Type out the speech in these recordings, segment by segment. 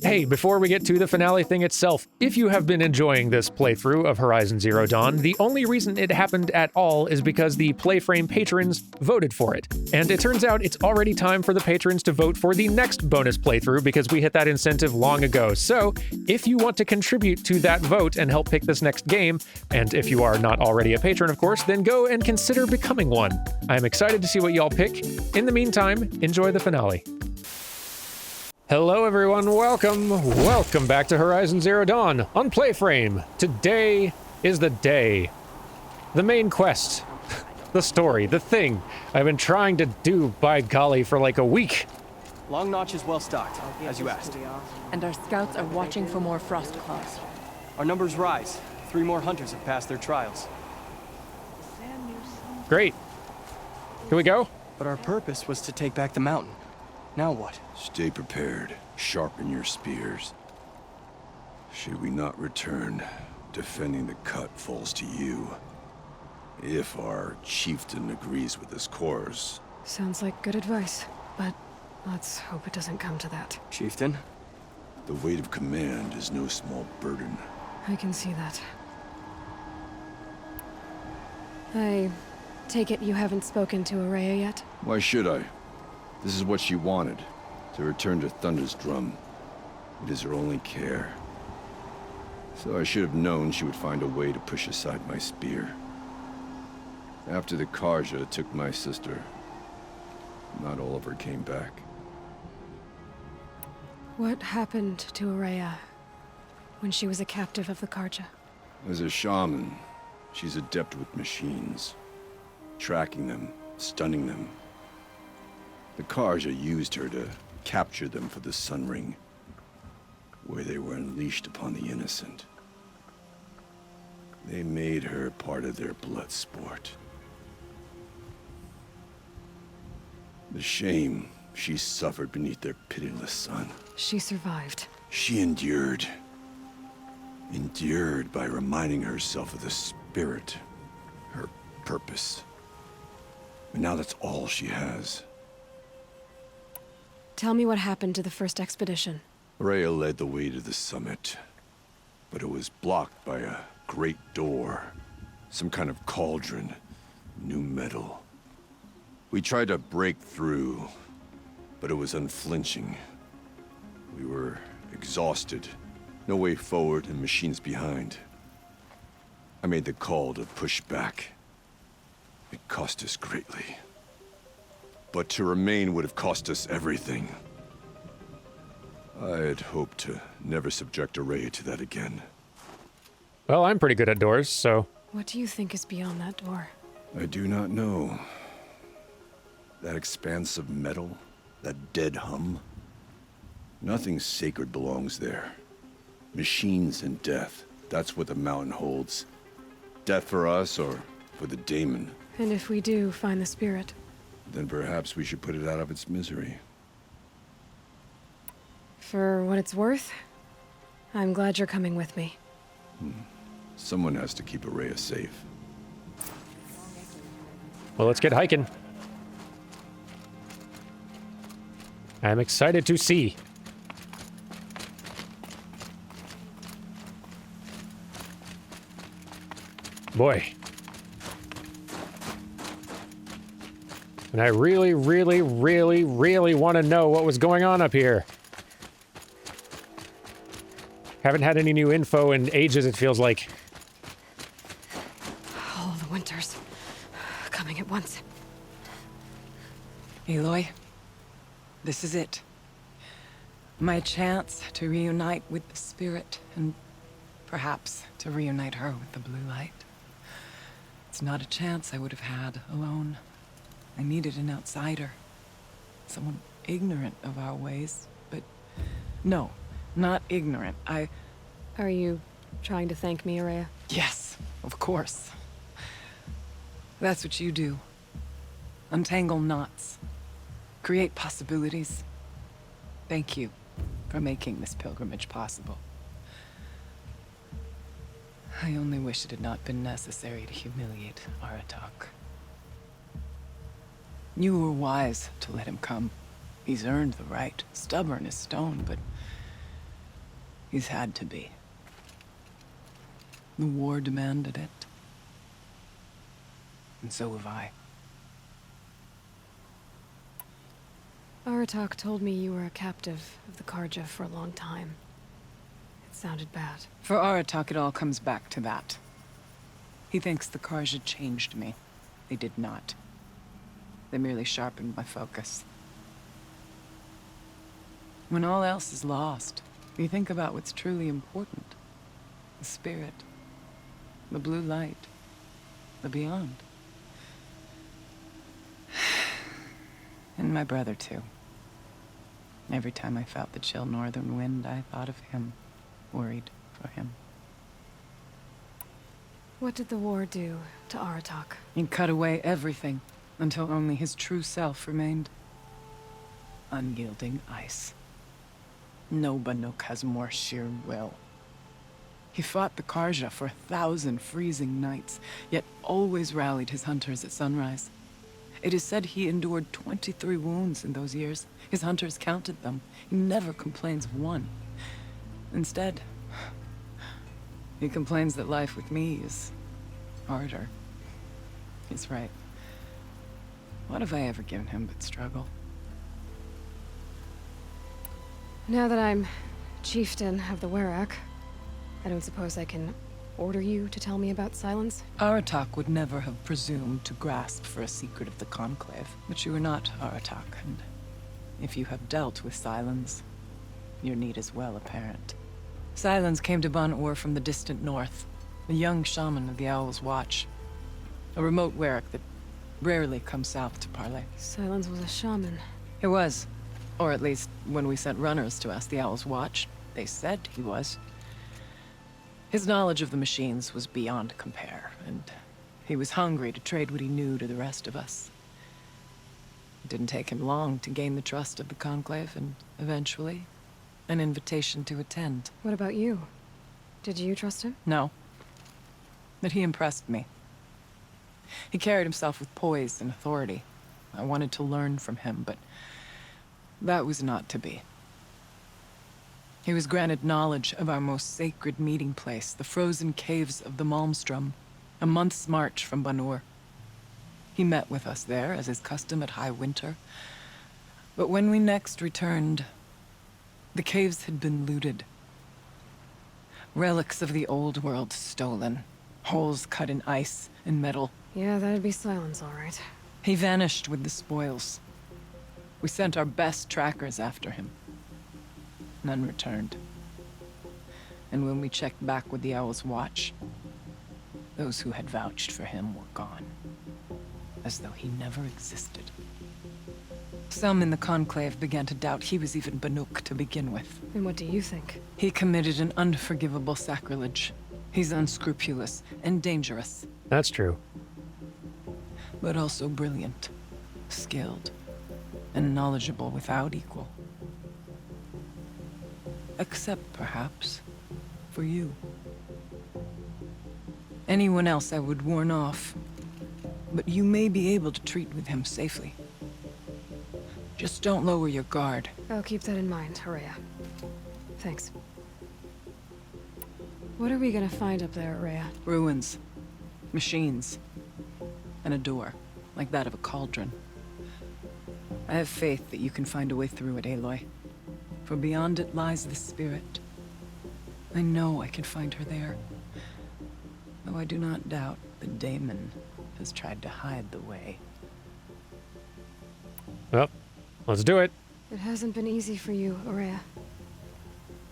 Hey, before we get to the finale thing itself, if you have been enjoying this playthrough of Horizon Zero Dawn, the only reason it happened at all is because the PlayFrame patrons voted for it. And it turns out it's already time for the patrons to vote for the next bonus playthrough because we hit that incentive long ago. So, if you want to contribute to that vote and help pick this next game, and if you are not already a patron, of course, then go and consider becoming one. I'm excited to see what y'all pick. In the meantime, enjoy the finale. Hello everyone, welcome back to Horizon Zero Dawn on PlayFrame. Today is the day. The main quest. The story, the thing I've been trying to do, by golly, for like a week. Long Notch is well stocked, as you asked. And our scouts are watching for more frost claws. Our numbers rise. 3 more hunters have passed their trials. Great. Can we go? But our purpose was to take back the mountain. Now what? Stay prepared. Sharpen your spears. Should we not return, defending the cut falls to you. If our chieftain agrees with this course. Sounds like good advice, but let's hope it doesn't come to that. Chieftain? The weight of command is no small burden. I can see that. I take it you haven't spoken to Araya yet? Why should I? This is what she wanted, to return to Thunder's drum. It is her only care. So I should have known she would find a way to push aside my spear. After the Karja took my sister, not all of her came back. What happened to Araya when she was a captive of the Karja? As a shaman, she's adept with machines. Tracking them, stunning them. The Karja used her to capture them for the Sun Ring, where they were unleashed upon the innocent. They made her part of their blood sport. The shame she suffered beneath their pitiless sun. She survived. She endured. Endured by reminding herself of the spirit, her purpose. And now that's all she has. Tell me what happened to the first expedition. Rhea led the way to the summit, but it was blocked by a great door. Some kind of cauldron, new metal. We tried to break through, but it was unflinching. We were exhausted, no way forward and machines behind. I made the call to push back. It cost us greatly. But to remain would have cost us everything. I had hoped to never subject Araya to that again. Well, I'm pretty good at doors, so... What do you think is beyond that door? I do not know. That expanse of metal, that dead hum. Nothing sacred belongs there. Machines and death, that's what the mountain holds. Death for us or for the daemon. And if we do find the spirit? Then perhaps we should put it out of its misery. For what it's worth, I'm glad you're coming with me. Someone has to keep Araya safe. Well, let's get hiking. I'm excited to see. Boy. And I really want to know what was going on up here. Haven't had any new info in ages, it feels like. All the winters coming at once. Aloy, this is it. My chance to reunite with the spirit, and perhaps to reunite her with the blue light. It's not a chance I would have had alone. I needed an outsider. Someone ignorant of our ways, but no, not ignorant. Are you trying to thank me, Araya? Yes, of course. That's what you do. Untangle knots. Create possibilities. Thank you for making this pilgrimage possible. I only wish it had not been necessary to humiliate Aratak. You were wise to let him come. He's earned the right, stubborn as stone, but He's had to be. The war demanded it. And so have I. Aratak told me you were a captive of the Karja for a long time. It sounded bad. For Aratak, it all comes back to that. He thinks the Karja changed me. They did not. They merely sharpened my focus. When all else is lost, you think about what's truly important. The spirit. The blue light. The beyond. And my brother, too. Every time I felt the chill northern wind, I thought of him. Worried for him. What did the war do to Aratak? He cut away everything, until only his true self remained. Unyielding ice. No Banuk has more sheer will. He fought the Karja for 1,000 freezing nights, yet always rallied his hunters at sunrise. It is said he endured 23 wounds in those years. His hunters counted them. He never complains of one. Instead, he complains that life with me is harder. He's right. What have I ever given him but struggle? Now that I'm chieftain of the Werak, I don't suppose I can order you to tell me about Silence? Aratak would never have presumed to grasp for a secret of the Conclave. But you are not Aratak, and if you have dealt with Silence, your need is well apparent. Silence came to Ban-Ur from the distant north, a young shaman of the Owl's Watch. A remote Werak that rarely comes south to parley. Silence was a shaman. He was. Or at least, when we sent runners to ask the Owl's Watch, they said he was. His knowledge of the machines was beyond compare, and he was hungry to trade what he knew to the rest of us. It didn't take him long to gain the trust of the Conclave, and eventually, an invitation to attend. What about you? Did you trust him? No. But he impressed me. He carried himself with poise and authority. I wanted to learn from him, but that was not to be. He was granted knowledge of our most sacred meeting place, the frozen caves of the Malmstrom, a month's march from Ban-Ur. He met with us there, as is custom at high winter. But when we next returned, the caves had been looted. Relics of the old world stolen. Holes cut in ice and metal. Yeah, that'd be Silence, all right. He vanished with the spoils. We sent our best trackers after him. None returned. And when we checked back with the Owl's Watch, those who had vouched for him were gone. As though he never existed. Some in the Conclave began to doubt he was even Banuk to begin with. And what do you think? He committed an unforgivable sacrilege. He's unscrupulous and dangerous, That's true. but also brilliant, skilled, and knowledgeable without equal. Except, perhaps, for you. Anyone else I would warn off, but you may be able to treat with him safely. Just don't lower your guard. I'll keep that in mind, Horea. Thanks. What are we gonna find up there, Horea? Ruins, machines, and a door, like that of a cauldron. I have faith that you can find a way through it, Aloy. For beyond it lies the spirit. I know I can find her there. Though I do not doubt that Daemon has tried to hide the way. Well, let's do it. It hasn't been easy for you, Horea.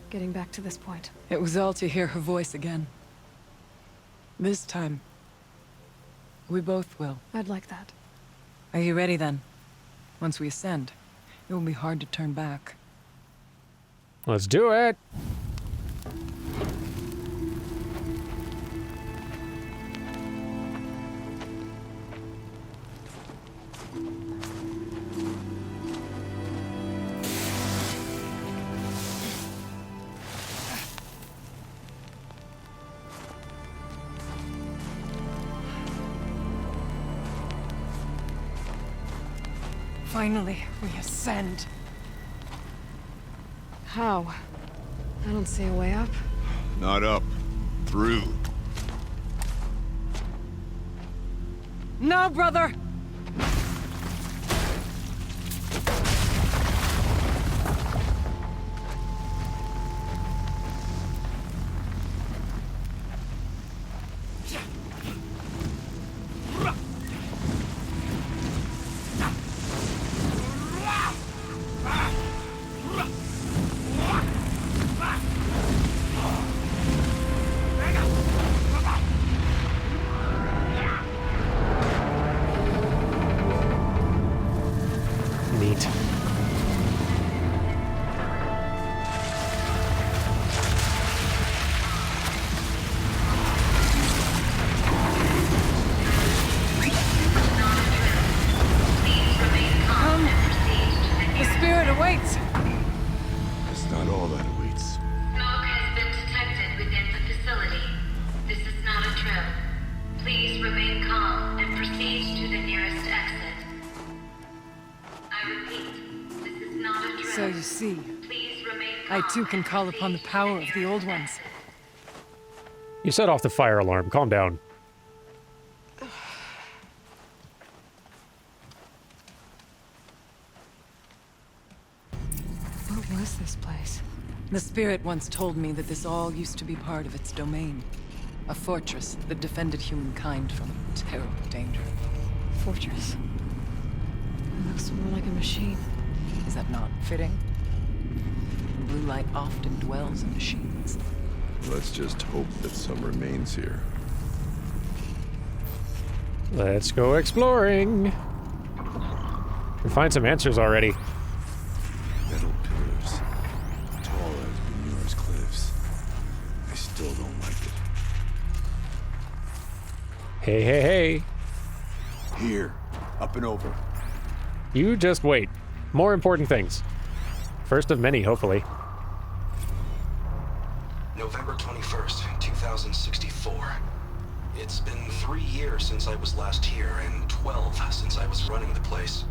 Getting back to this point. It was all to hear her voice again. This time, we both will. I'd like that. Are you ready then? Once we ascend, it will be hard to turn back. Let's do it. Finally, we ascend. How? I don't see a way up. Not up. Through. No, brother! Neat. The spirit awaits! It's not all that awaits. Smoke has been detected within the facility. This is not a drill. Please remain calm and proceed to the nearest exit. I repeat, this is not a drill. So you see, Please remain I calm too can and call upon the proceed to power of the nearest old ones. exit. You set off the fire alarm. Calm down. What was this place? The spirit once told me that this all used to be part of its domain. A fortress that defended humankind from terrible danger. Fortress. It looks more like a machine. Is that not fitting? Blue light often dwells in machines. Let's just hope that some remains here. Let's go exploring. We find some answers already. Metal pillars. Tall as Benure's cliffs. I still don't like it. Hey, hey, hey. Here. Up and over. You just wait. More important things. First of many, hopefully. November 21st, 2064. It's been 3 years since I was last here, and 12 since I was running the place.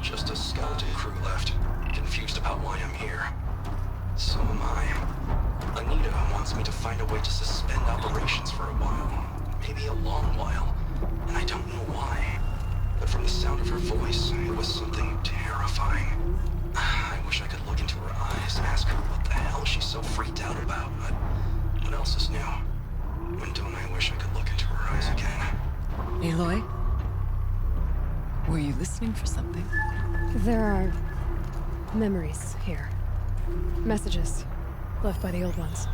Just a skeleton crew left, confused about why I'm here. So am I. Anita wants me to find a way to suspend operations for a while. Maybe a long while. And I don't know why. But from the sound of her voice, it was something terrifying. I wish I could look into her eyes and ask her what the hell she's so freaked out about, but what else is new? When don't I wish I could look into her eyes again? Aloy? Were you listening for something? There are memories here. Messages left by the old ones.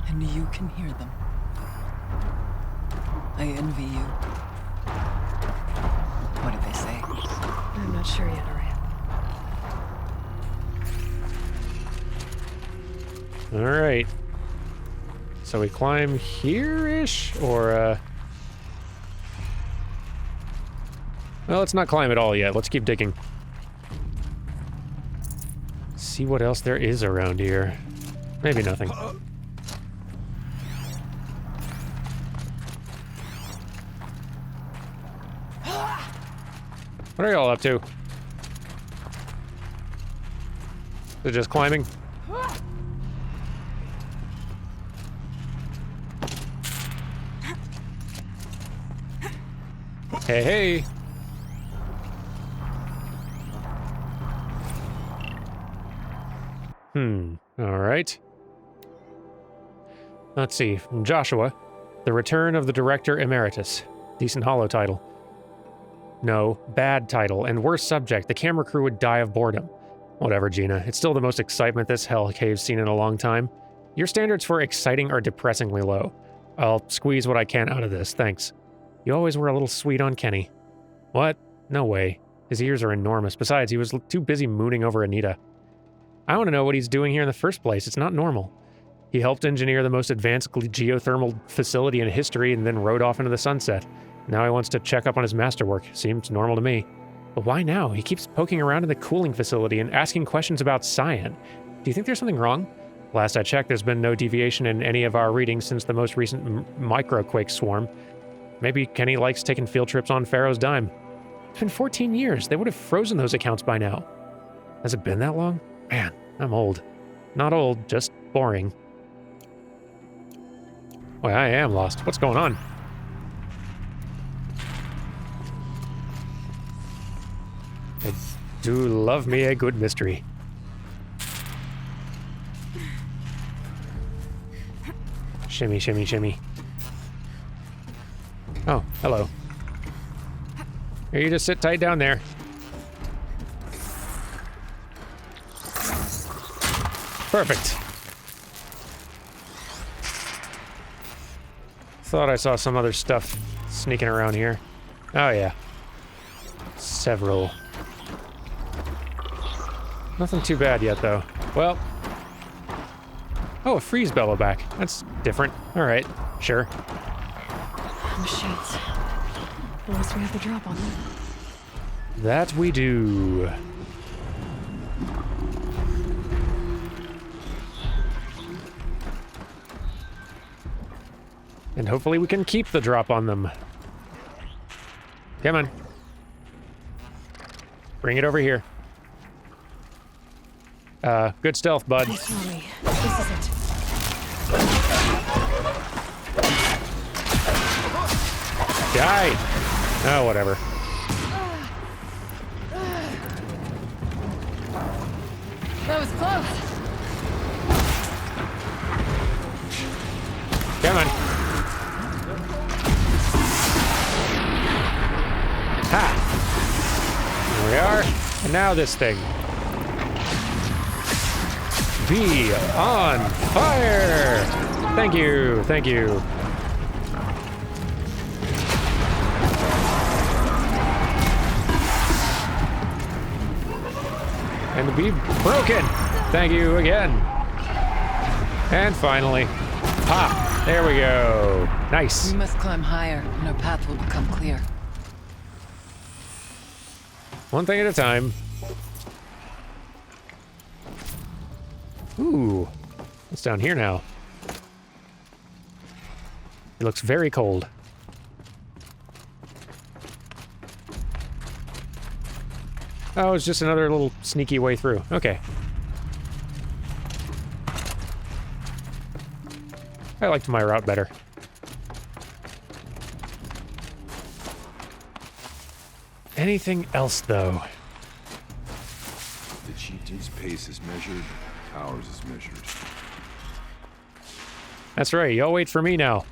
And you can hear them. I envy you. What did they say? I'm not sure yet, Araya. All right. So we climb here-ish, or, well, let's not climb at all yet. Let's keep digging. See what else there is around here. Maybe nothing. What are y'all up to? They're just climbing? Hey, hey! Alright. Let's see. From Joshua, The Return of the Director Emeritus. Decent holo title. No, bad title, and worse subject. The camera crew would die of boredom. Whatever, Gina. It's still the most excitement this hell cave's seen in a long time. Your standards for exciting are depressingly low. I'll squeeze what I can out of this, thanks. You always were a little sweet on Kenny. What? No way. His ears are enormous. Besides, he was too busy mooning over Anita. I want to know what he's doing here in the first place. It's not normal. He helped engineer the most advanced geothermal facility in history and then rode off into the sunset. Now he wants to check up on his masterwork. Seems normal to me. But why now? He keeps poking around in the cooling facility and asking questions about cyan. Do you think there's something wrong? Last I checked, there's been no deviation in any of our readings since the most recent microquake swarm. Maybe Kenny likes taking field trips on Pharaoh's dime. It's been 14 years. They would have frozen those accounts by now. Has it been that long? Man, I'm old. Not old, just boring. Boy, I am lost. What's going on? I do love me a good mystery. Shimmy, shimmy, shimmy. Oh, hello. Here, you just sit tight down there. Perfect. Thought I saw some other stuff sneaking around here. Oh yeah. Several. Nothing too bad yet though. Well. Oh, a freeze bellow back. That's different. Alright, sure. Machines. At least we have the drop on them. That we do. And hopefully we can keep the drop on them. Come on. Bring it over here. Good stealth, bud. Please tell me. This is it. Die! Oh, whatever. That was close. Come on. Ha! Here we are. And now this thing. Be on fire! Thank you, thank you. And be broken! Thank you again. And finally. Ha! There we go. Nice. We must climb higher, and our path will become clear. One thing at a time. Ooh. What's down here now? It looks very cold. Oh, it's just another little sneaky way through. Okay. I liked my route better. Anything else, though? The chieftain's pace is measured, ours is measured. That's right, y'all wait for me now.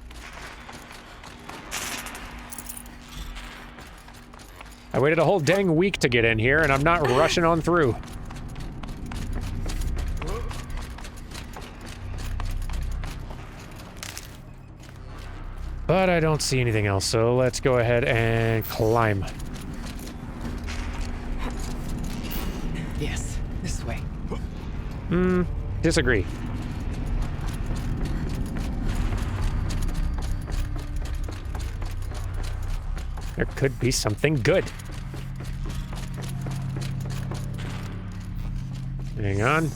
I waited a whole dang week to get in here, and I'm not rushing on through. But I don't see anything else, so let's go ahead and climb. Yes, this way. Disagree. There could be something good. Hang on.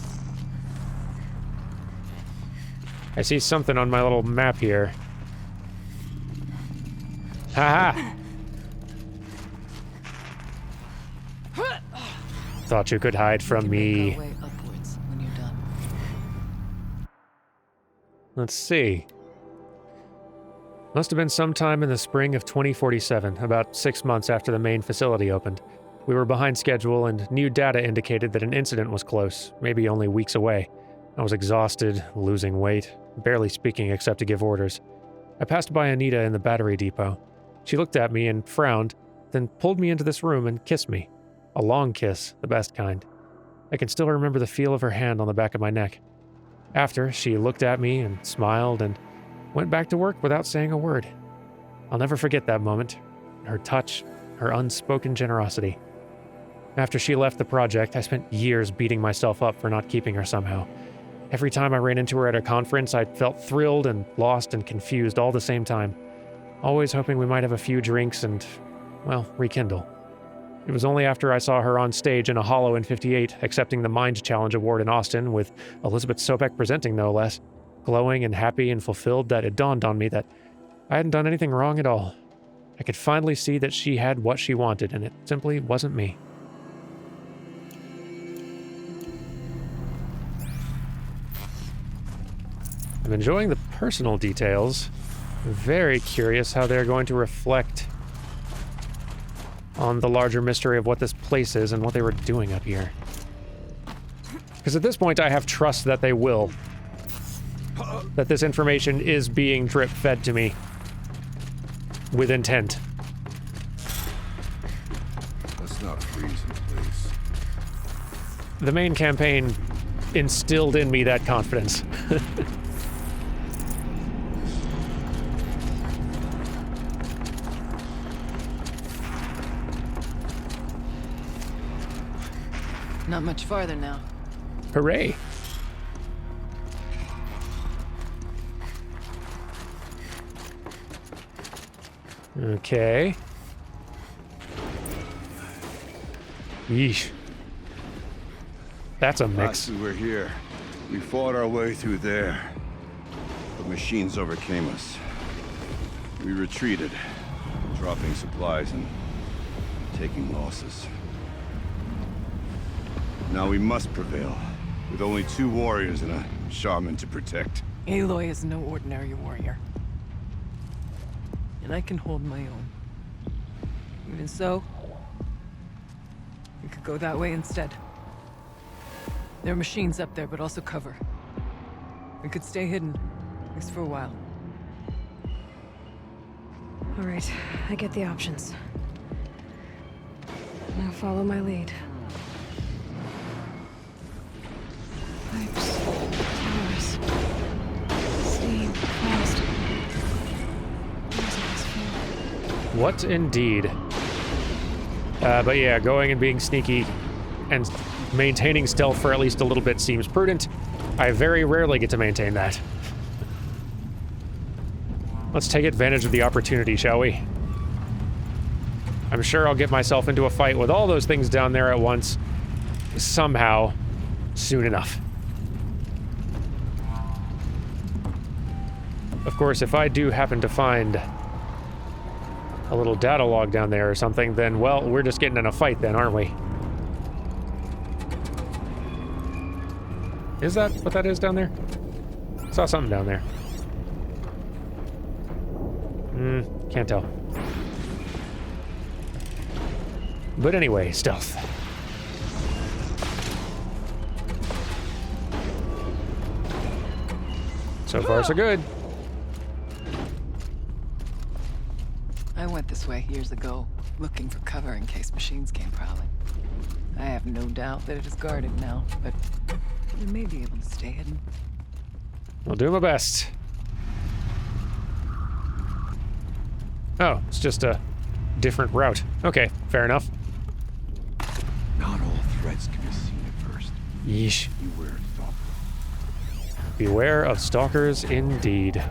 I see something on my little map here. Haha! Thought you could hide from me. Make our way upwards when you're done. Let's see. Must have been sometime in the spring of 2047, about 6 months after the main facility opened. We were behind schedule, and new data indicated that an incident was close, maybe only weeks away. I was exhausted, losing weight, barely speaking except to give orders. I passed by Anita in the battery depot. She looked at me and frowned, then pulled me into this room and kissed me. A long kiss, the best kind. I can still remember the feel of her hand on the back of my neck. After, she looked at me and smiled and went back to work without saying a word. I'll never forget that moment. Her touch, her unspoken generosity. After she left the project, I spent years beating myself up for not keeping her somehow. Every time I ran into her at a conference, I felt thrilled and lost and confused all the same time. Always hoping we might have a few drinks and, well, rekindle. It was only after I saw her on stage in a Hollow in 58, accepting the Mind Challenge Award in Austin, with Elizabeth Sobek presenting no less, glowing and happy and fulfilled, that it dawned on me that I hadn't done anything wrong at all. I could finally see that she had what she wanted, and it simply wasn't me. I'm enjoying the personal details Very curious how they're going to reflect on the larger mystery of what this place is and what they were doing up here. Because at this point, I have trust that they will. That this information is being drip-fed to me. With intent. Let's not freeze in place. The main campaign instilled in me that confidence. Not much farther now. Hooray. Okay. Yeesh. That's a mix. Last we were here, we fought our way through there. The machines overcame us. We retreated, dropping supplies and taking losses. Now we must prevail, with only 2 warriors and a shaman to protect. Aloy is no ordinary warrior. And I can hold my own. Even so, we could go that way instead. There are machines up there, but also cover. We could stay hidden, at least for a while. All right, I get the options. Now follow my lead. Pipes, towers, steam, fast. What indeed? But yeah, going and being sneaky and maintaining stealth for at least a little bit seems prudent. I very rarely get to maintain that. Let's take advantage of the opportunity, shall we? I'm sure I'll get myself into a fight with all those things down there at once, somehow, soon enough. Of course, if I do happen to find a little data log down there or something, then, well, we're just getting in a fight then, aren't we? Is that what that is down there? Saw something down there. Can't tell. But anyway, stealth. So far, so good. I went this way years ago, looking for cover in case machines came prowling. I have no doubt that it is guarded now, but we may be able to stay hidden. I'll do my best. Oh, it's just a different route. Okay, fair enough. Not all threats can be seen at first. Yeesh. Beware of stalkers. Beware of stalkers, indeed.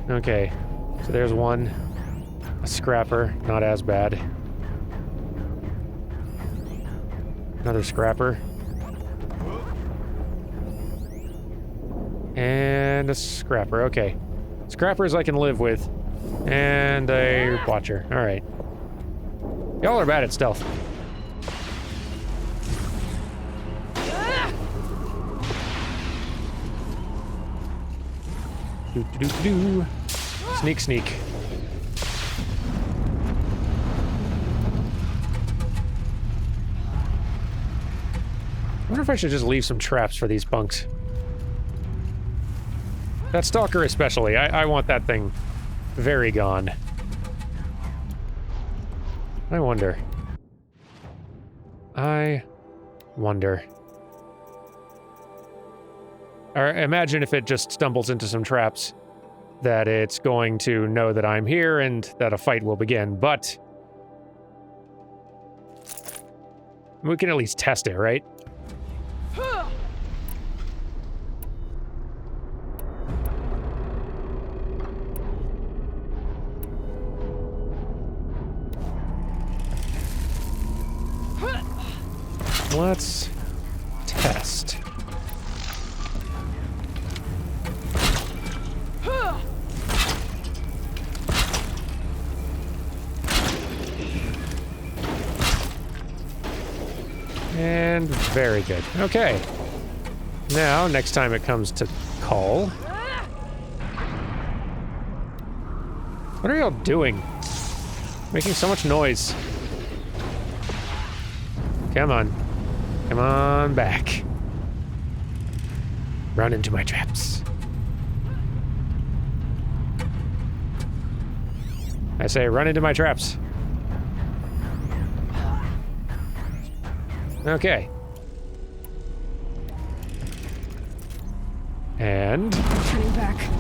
Okay, so there's one. A scrapper, not as bad. Another scrapper. And a scrapper, okay. Scrappers I can live with. And a watcher, alright. Y'all are bad at stealth. Do. Sneak, sneak. I wonder if I should just leave some traps for these punks. That stalker especially. I want that thing very gone. I wonder. Or imagine if it just stumbles into some traps, that it's going to know that I'm here and that a fight will begin, but we can at least test it, right? Let's test. And very good. Okay. Now, next time it comes to call. What are y'all doing? Making so much noise. Come on. Come on back. Run into my traps. I say run into my traps. Okay. And... Turning back.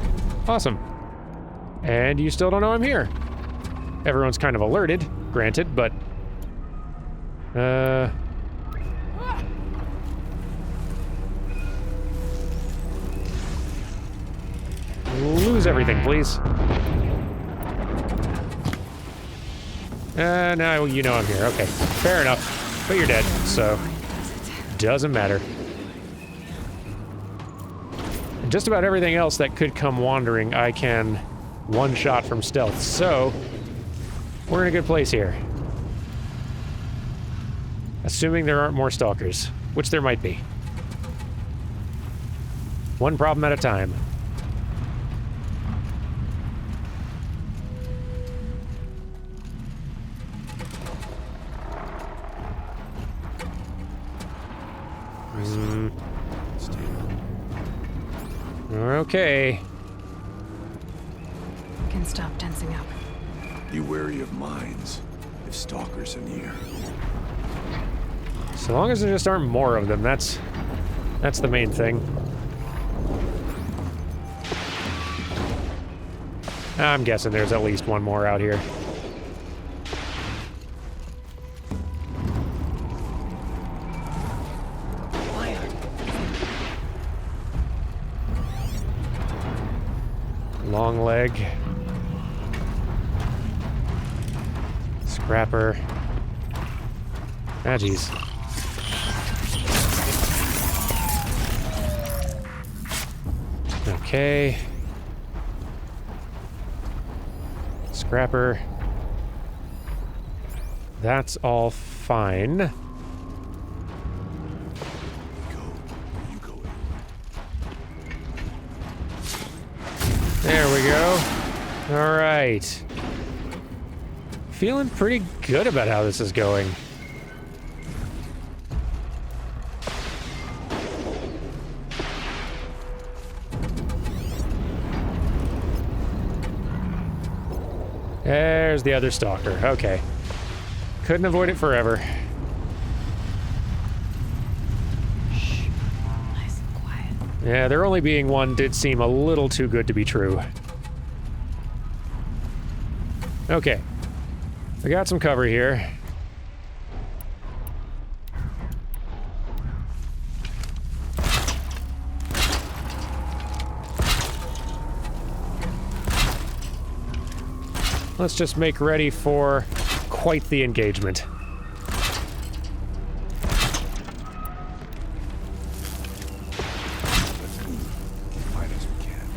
Awesome. And you still don't know I'm here. Everyone's kind of alerted, granted, but... Lose everything, please. Now you know I'm here. Okay, fair enough. But you're dead, so... Doesn't matter. And just about everything else that could come wandering, I can one-shot from stealth, so... We're in a good place here. Assuming there aren't more stalkers, which there might be. One problem at a time. Okay. Can stop tensing up. Be wary of mines, if stalkers are near. So long as there just aren't more of them, that's the main thing. I'm guessing there's at least one more out here. Long leg. Scrapper. Ah, jeez. Okay. Scrapper. That's all fine. You go. There we go. All right. Feeling pretty good about how this is going. There's the other stalker. Okay. Couldn't avoid it forever. Shh. Nice and quiet. Yeah, there only being one did seem a little too good to be true. Okay. We got some cover here. Let's just make ready for quite the engagement. Fight as we can.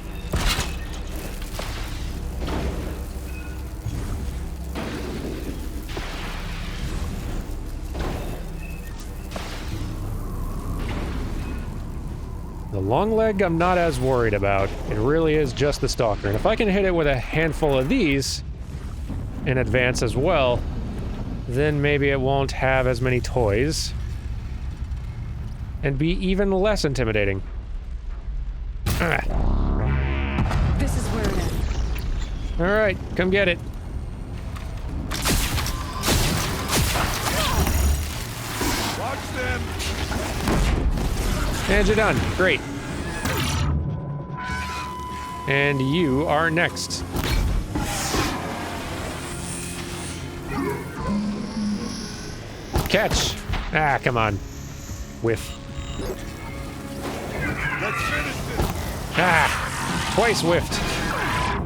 The long leg I'm not as worried about. It really is just the stalker. And if I can hit it with a handful of these in advance as well, then maybe it won't have as many toys and be even less intimidating. Ah. This is where it ends. All right, come get it. Watch them! And you're done. Great. And you are next. Catch! Ah, come on. Whiff. Let's finish this! Ah! Twice whiffed.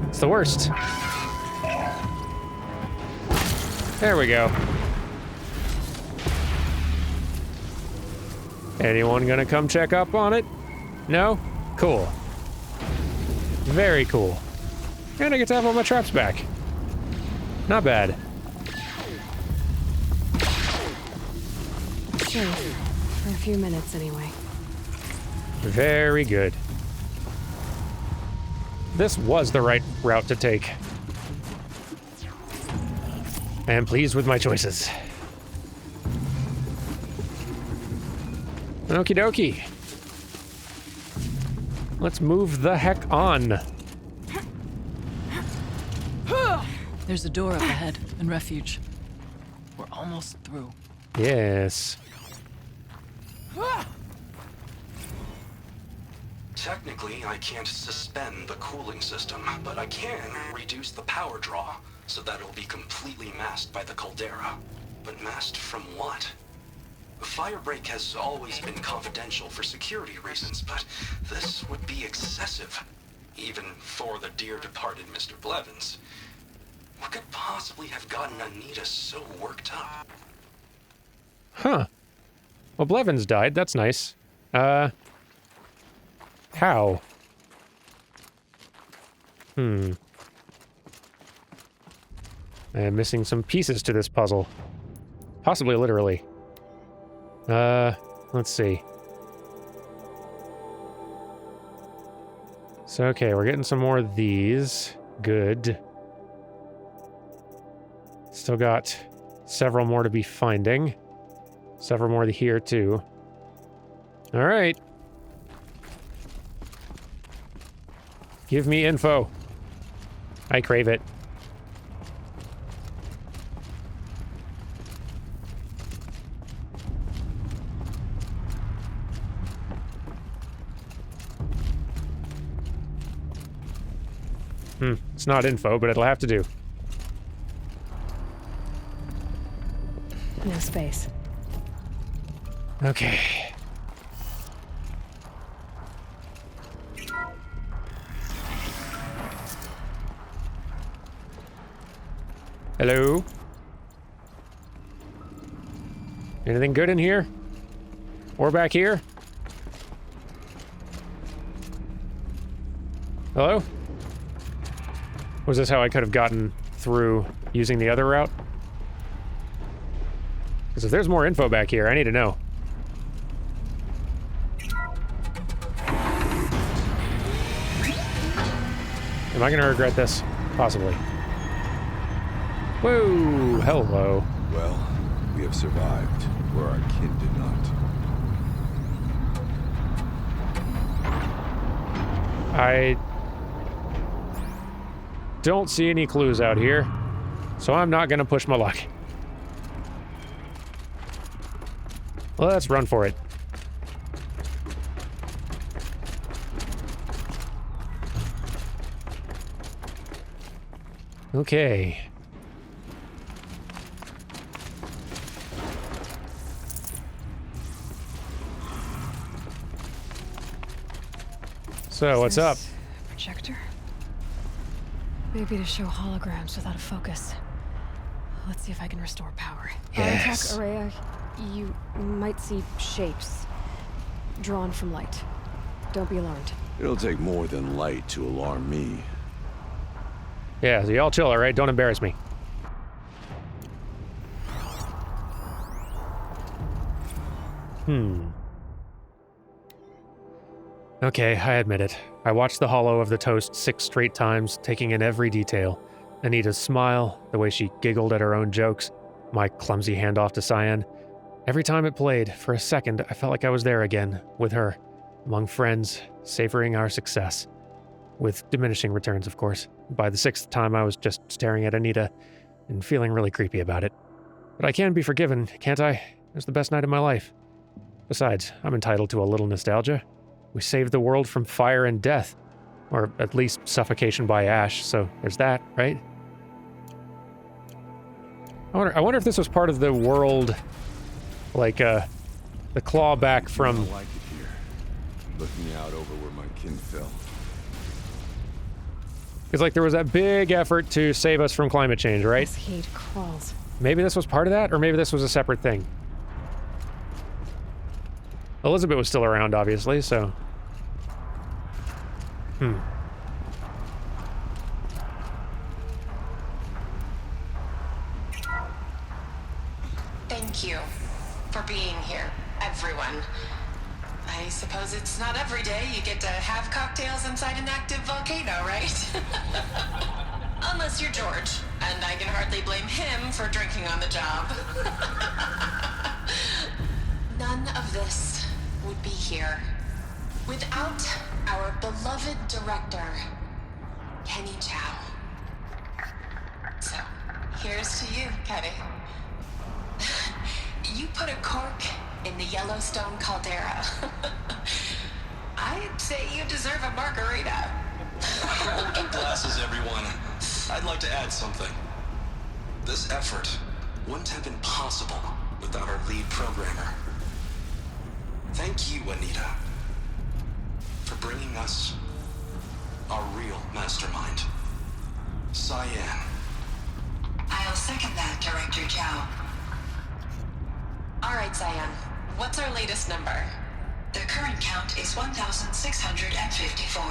It's the worst. There we go. Anyone gonna come check up on it? No? Cool. Very cool. And I get to have all my traps back. Not bad. Safe. For a few minutes, anyway. Very good. This was the right route to take. I am pleased with my choices. Okie dokie. Let's move the heck on. There's a door up ahead and refuge. We're almost through. Yes. Technically, I can't suspend the cooling system, but I can reduce the power draw so that it'll be completely masked by the caldera. But masked from what? The firebreak has always been confidential for security reasons, but this would be excessive, even for the dear departed Mr. Blevins. What could possibly have gotten Anita so worked up? Huh. Well, Blevins died. That's nice. How? I'm missing some pieces to this puzzle. Possibly literally. Let's see. So, okay, we're getting some more of these. Good. Still got several more to be finding. Several more here, too. All right. Give me info. I crave it. It's not info, but it'll have to do. No space. Okay. Hello? Anything good in here? Or back here? Hello? Was this how I could have gotten through using the other route? Because if there's more info back here, I need to know. Am I gonna regret this? Possibly. Whoa, hello. Well, we have survived where our kin did not. I don't see any clues out here, so I'm not gonna push my luck. Well, let's run for it. Okay. So, what's up? Projector? Maybe to show holograms without a focus. Let's see if I can restore power. Yes. Araya, you might see shapes drawn from light. Don't be alarmed. It'll take more than light to alarm me. Yeah, so y'all chill, alright? Don't embarrass me. Okay, I admit it. I watched the hollow of the toast 6 straight times, taking in every detail. Anita's smile, the way she giggled at her own jokes, my clumsy handoff to Cyan. Every time it played, for a second, I felt like I was there again, with her, among friends, savoring our success. With diminishing returns, of course. By the 6th time, I was just staring at Anita and feeling really creepy about it. But I can be forgiven, can't I? It was the best night of my life. Besides, I'm entitled to a little nostalgia. We saved the world from fire and death. Or at least suffocation by ash, so there's that, right? I wonder if this was part of the world, like, the clawback from... I like it here. Looking out over where my kin fell. Because, like, there was that big effort to save us from climate change, right? This heat crawls. Maybe this was part of that, or maybe this was a separate thing. Elizabeth was still around, obviously, so... Thank you for being here, everyone. I suppose it's not every day you get to have cocktails inside an active volcano, right? Unless you're George, and I can hardly blame him for drinking on the job. None of this would be here without our beloved director, Kenny Chow. So, here's to you, Kenny. You put a cork in the Yellowstone caldera. I'd say you deserve a margarita. Hold your glasses, everyone. I'd like to add something. This effort wouldn't have been possible without our lead programmer. Thank you, Anita, for bringing us our real mastermind, Cyan. I'll second that, Director Chow. All right, Cyan. What's our latest number? The current count is 1,654.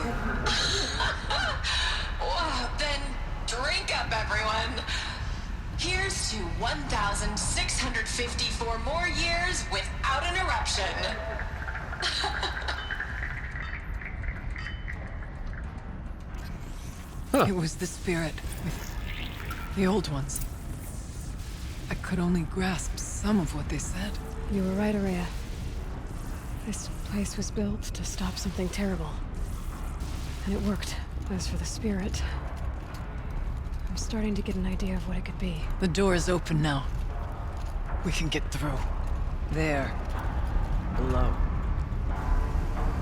Whoa, then drink up, everyone. Here's to 1,654 more years without an eruption. It was the spirit with the old ones. I could only grasp some of what they said. You were right, Araya. This place was built to stop something terrible. And it worked. As for the spirit, I'm starting to get an idea of what it could be. The door is open now. We can get through. There. Below.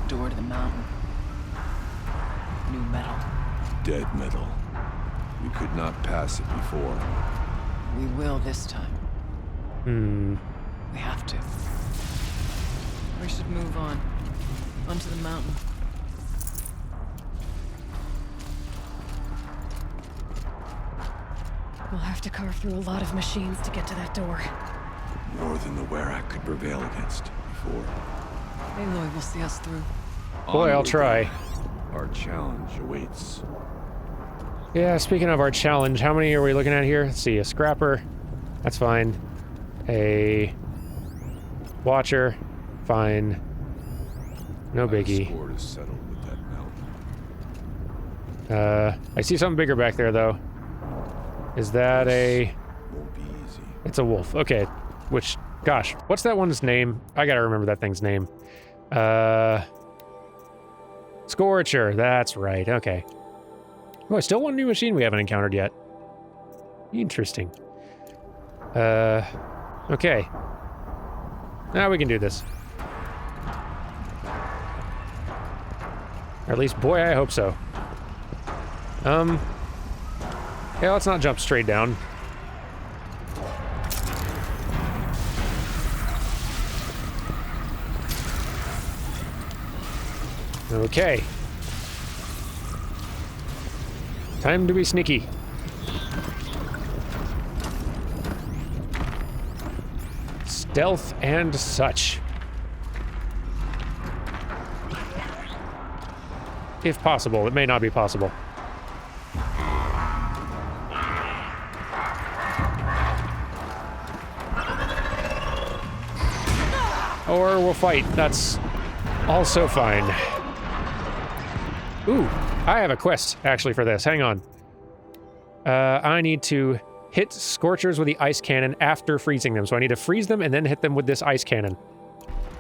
Door to the mountain. New metal. Dead metal. We could not pass it before. We will this time. We have to. We should move on. Onto the mountain. We'll have to carve through a lot of machines to get to that door. More than the Werak could prevail against before. Aloy will see us through. Boy, I'll Onward, try. Our challenge awaits. Yeah, speaking of our challenge, how many are we looking at here? Let's see, a scrapper. That's fine. A watcher. Fine. No biggie. The score is settled with that mountain. I see something bigger back there, though. Is that a... Won't be easy. It's a wolf. Okay. Which, gosh, what's that one's name? I gotta remember that thing's name. Scorcher. That's right. Okay. Oh, still one new machine we haven't encountered yet. Interesting. Okay. Now we can do this. Or at least, boy, I hope so. Yeah, let's not jump straight down. Okay. Time to be sneaky. Stealth and such. If possible. It may not be possible. Or we'll fight. That's also fine. Ooh, I have a quest, actually, for this. Hang on. I need to hit Scorchers with the ice cannon after freezing them. So I need to freeze them and then hit them with this ice cannon.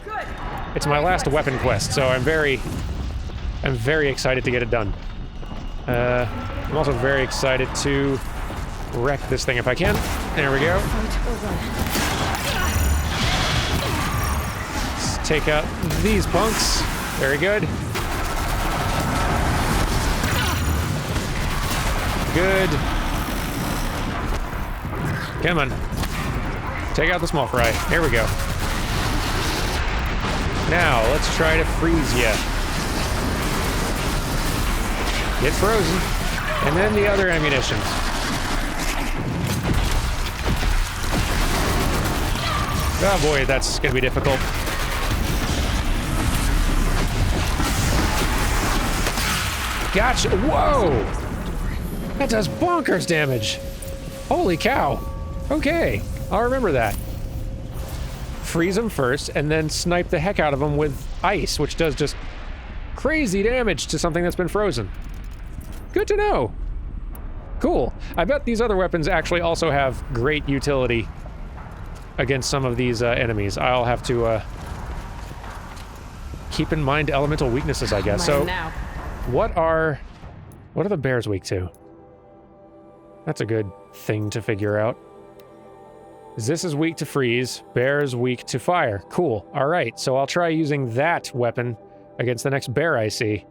Good. It's my last weapon quest, so I'm very excited to get it done. I'm also very excited to wreck this thing if I can. There we go. Let's take out these punks. Very good. Good. Come on. Take out the small fry. Here we go. Now, let's try to freeze ya. Get frozen. And then the other ammunitions. Oh boy, that's gonna be difficult. Gotcha. Whoa! That does bonkers damage. Holy cow. Okay, I'll remember that. Freeze them first, and then snipe the heck out of them with ice, which does just crazy damage to something that's been frozen. Good to know. Cool. I bet these other weapons actually also have great utility against some of these enemies. I'll have to keep in mind elemental weaknesses, I guess. So, now. what are the bears weak to? That's a good thing to figure out. This is weak to freeze. Bear's weak to fire. Cool. All right. So I'll try using that weapon against the next bear I see.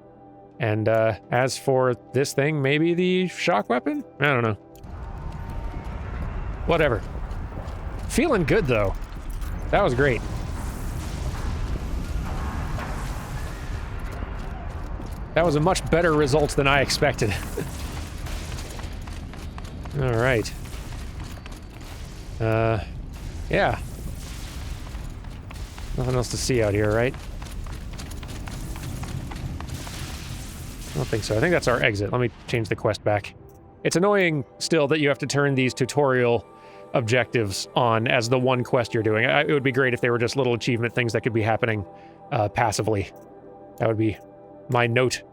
And as for this thing, maybe the shock weapon? I don't know. Whatever. Feeling good, though. That was great. That was a much better result than I expected. All right. Yeah. Nothing else to see out here, right? I don't think so. I think that's our exit. Let me change the quest back. It's annoying still that you have to turn these tutorial objectives on as the one quest you're doing. It would be great if they were just little achievement things that could be happening passively. That would be my note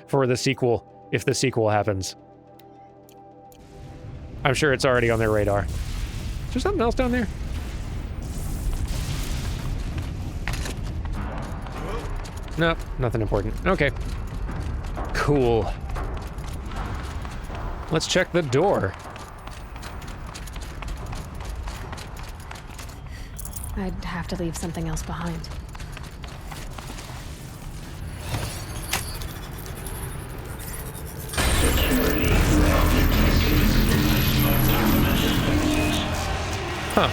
for the sequel, if the sequel happens. I'm sure it's already on their radar. Is there something else down there? Nope, nothing important. Okay. Cool. Let's check the door. I'd have to leave something else behind. Huh.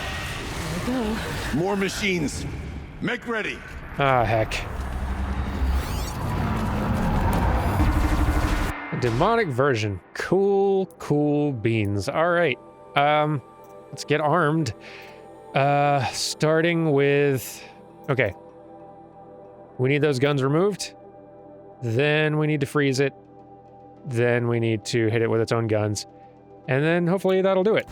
There we go. More machines. Make ready. Ah, heck. A demonic version. Cool, cool beans. All right. Let's get armed. Starting with... Okay. We need those guns removed. Then we need to freeze it. Then we need to hit it with its own guns. And then hopefully that'll do it.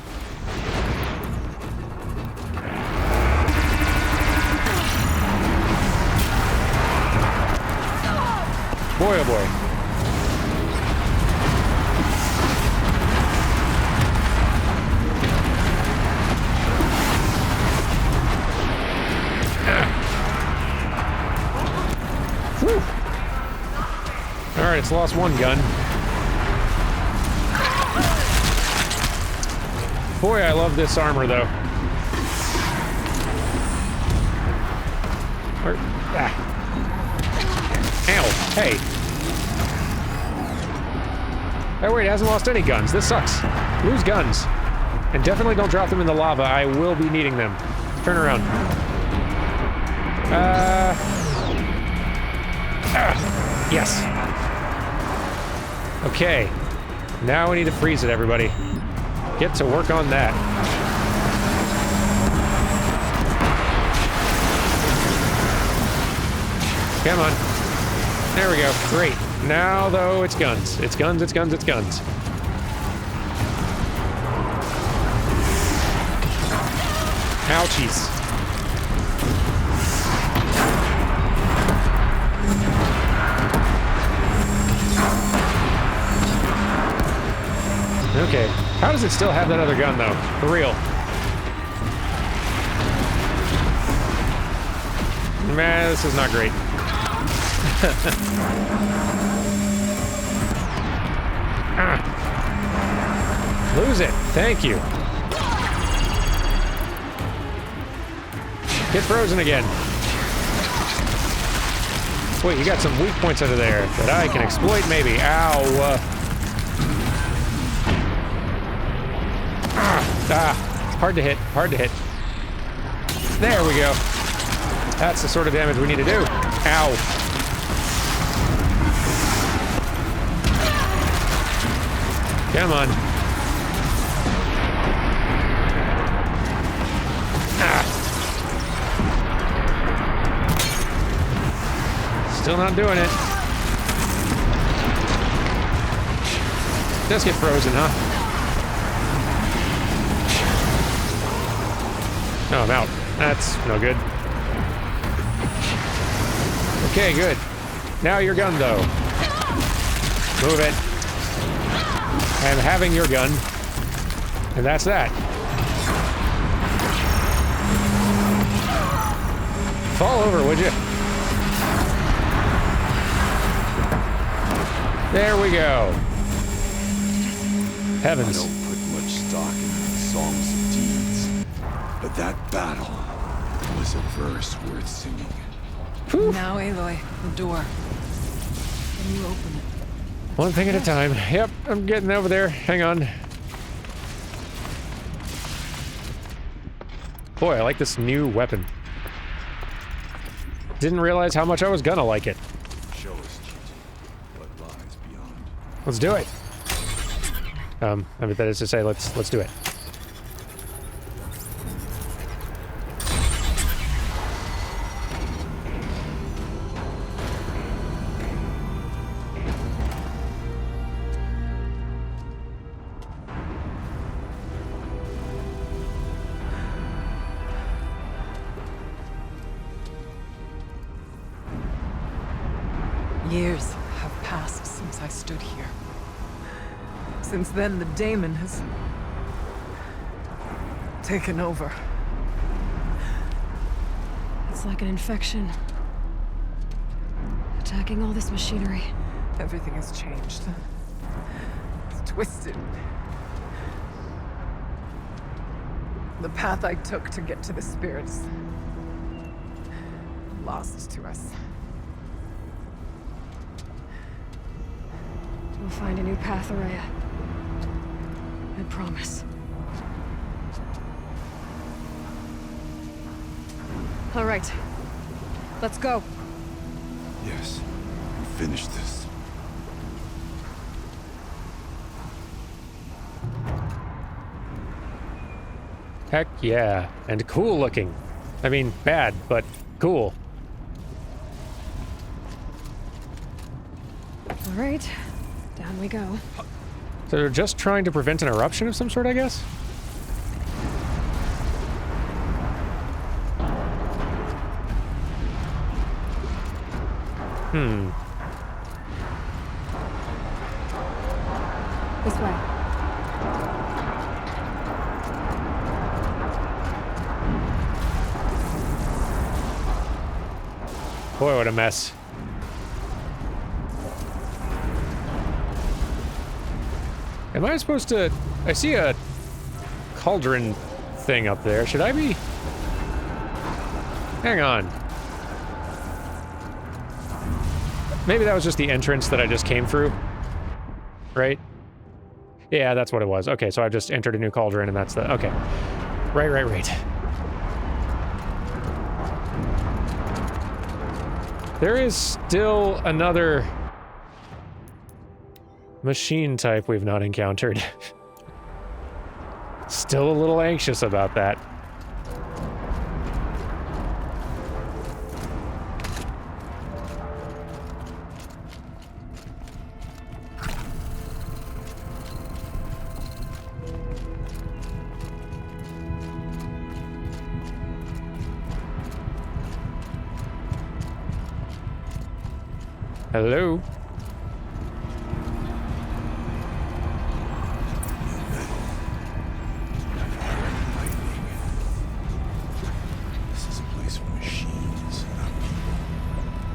Boy, oh boy. Whew. All right, it's lost one gun. Boy, I love this armor, though. Where? Ah. Ow. Hey. Oh, wait, it hasn't lost any guns. This sucks. Lose guns. And definitely don't drop them in the lava. I will be needing them. Turn around. Yes. Okay. Now we need to freeze it, everybody. Get to work on that. Come on. There we go. Great. Now, though, it's guns. It's guns, it's guns, it's guns. Ouchies. Okay. How does it still have that other gun, though? For real. Man, this is not great. Lose it. Thank you. Get frozen again. Wait, you got some weak points under there that I can exploit, maybe. Ow. Hard to hit. Hard to hit. There we go. That's the sort of damage we need to do. Ow. Come on. Still not doing it. Just get frozen, huh? Oh, I'm out. That's no good. Okay, good. Now your gun, though. Move it. and having your gun. And that's that. Fall over, would you? There we go. I Heavens. don't put much stock in songs of deeds, but that battle was a verse worth singing. Now, Aloy, the door. Can you open it? One thing at a time. Yep, I'm getting over there. Hang on. Boy, I like this new weapon. Didn't realize how much I was gonna like it. Show us, Cheat, what lies beyond. Let's do it. I mean, that is to say, let's do it. Years have passed since I stood here. Since then, the daemon has taken over. It's like an infection. Attacking all this machinery. Everything has changed. It's twisted. The path I took to get to the spirits, lost to us. We'll find a new path, Araya. I promise. All right. Let's go. Yes, finish this. Heck yeah. And cool looking. I mean, bad, but cool. All right. Down we go. So they're just trying to prevent an eruption of some sort, I guess? This way. Boy, what a mess. Am I supposed to... I see a cauldron thing up there. Should I be... Hang on. Maybe that was just the entrance that I just came through. Right? Yeah, that's what it was. Okay, so I just entered a new cauldron and that's the... Okay. Right. There is still another... machine type we've not encountered. Still a little anxious about that. Hello?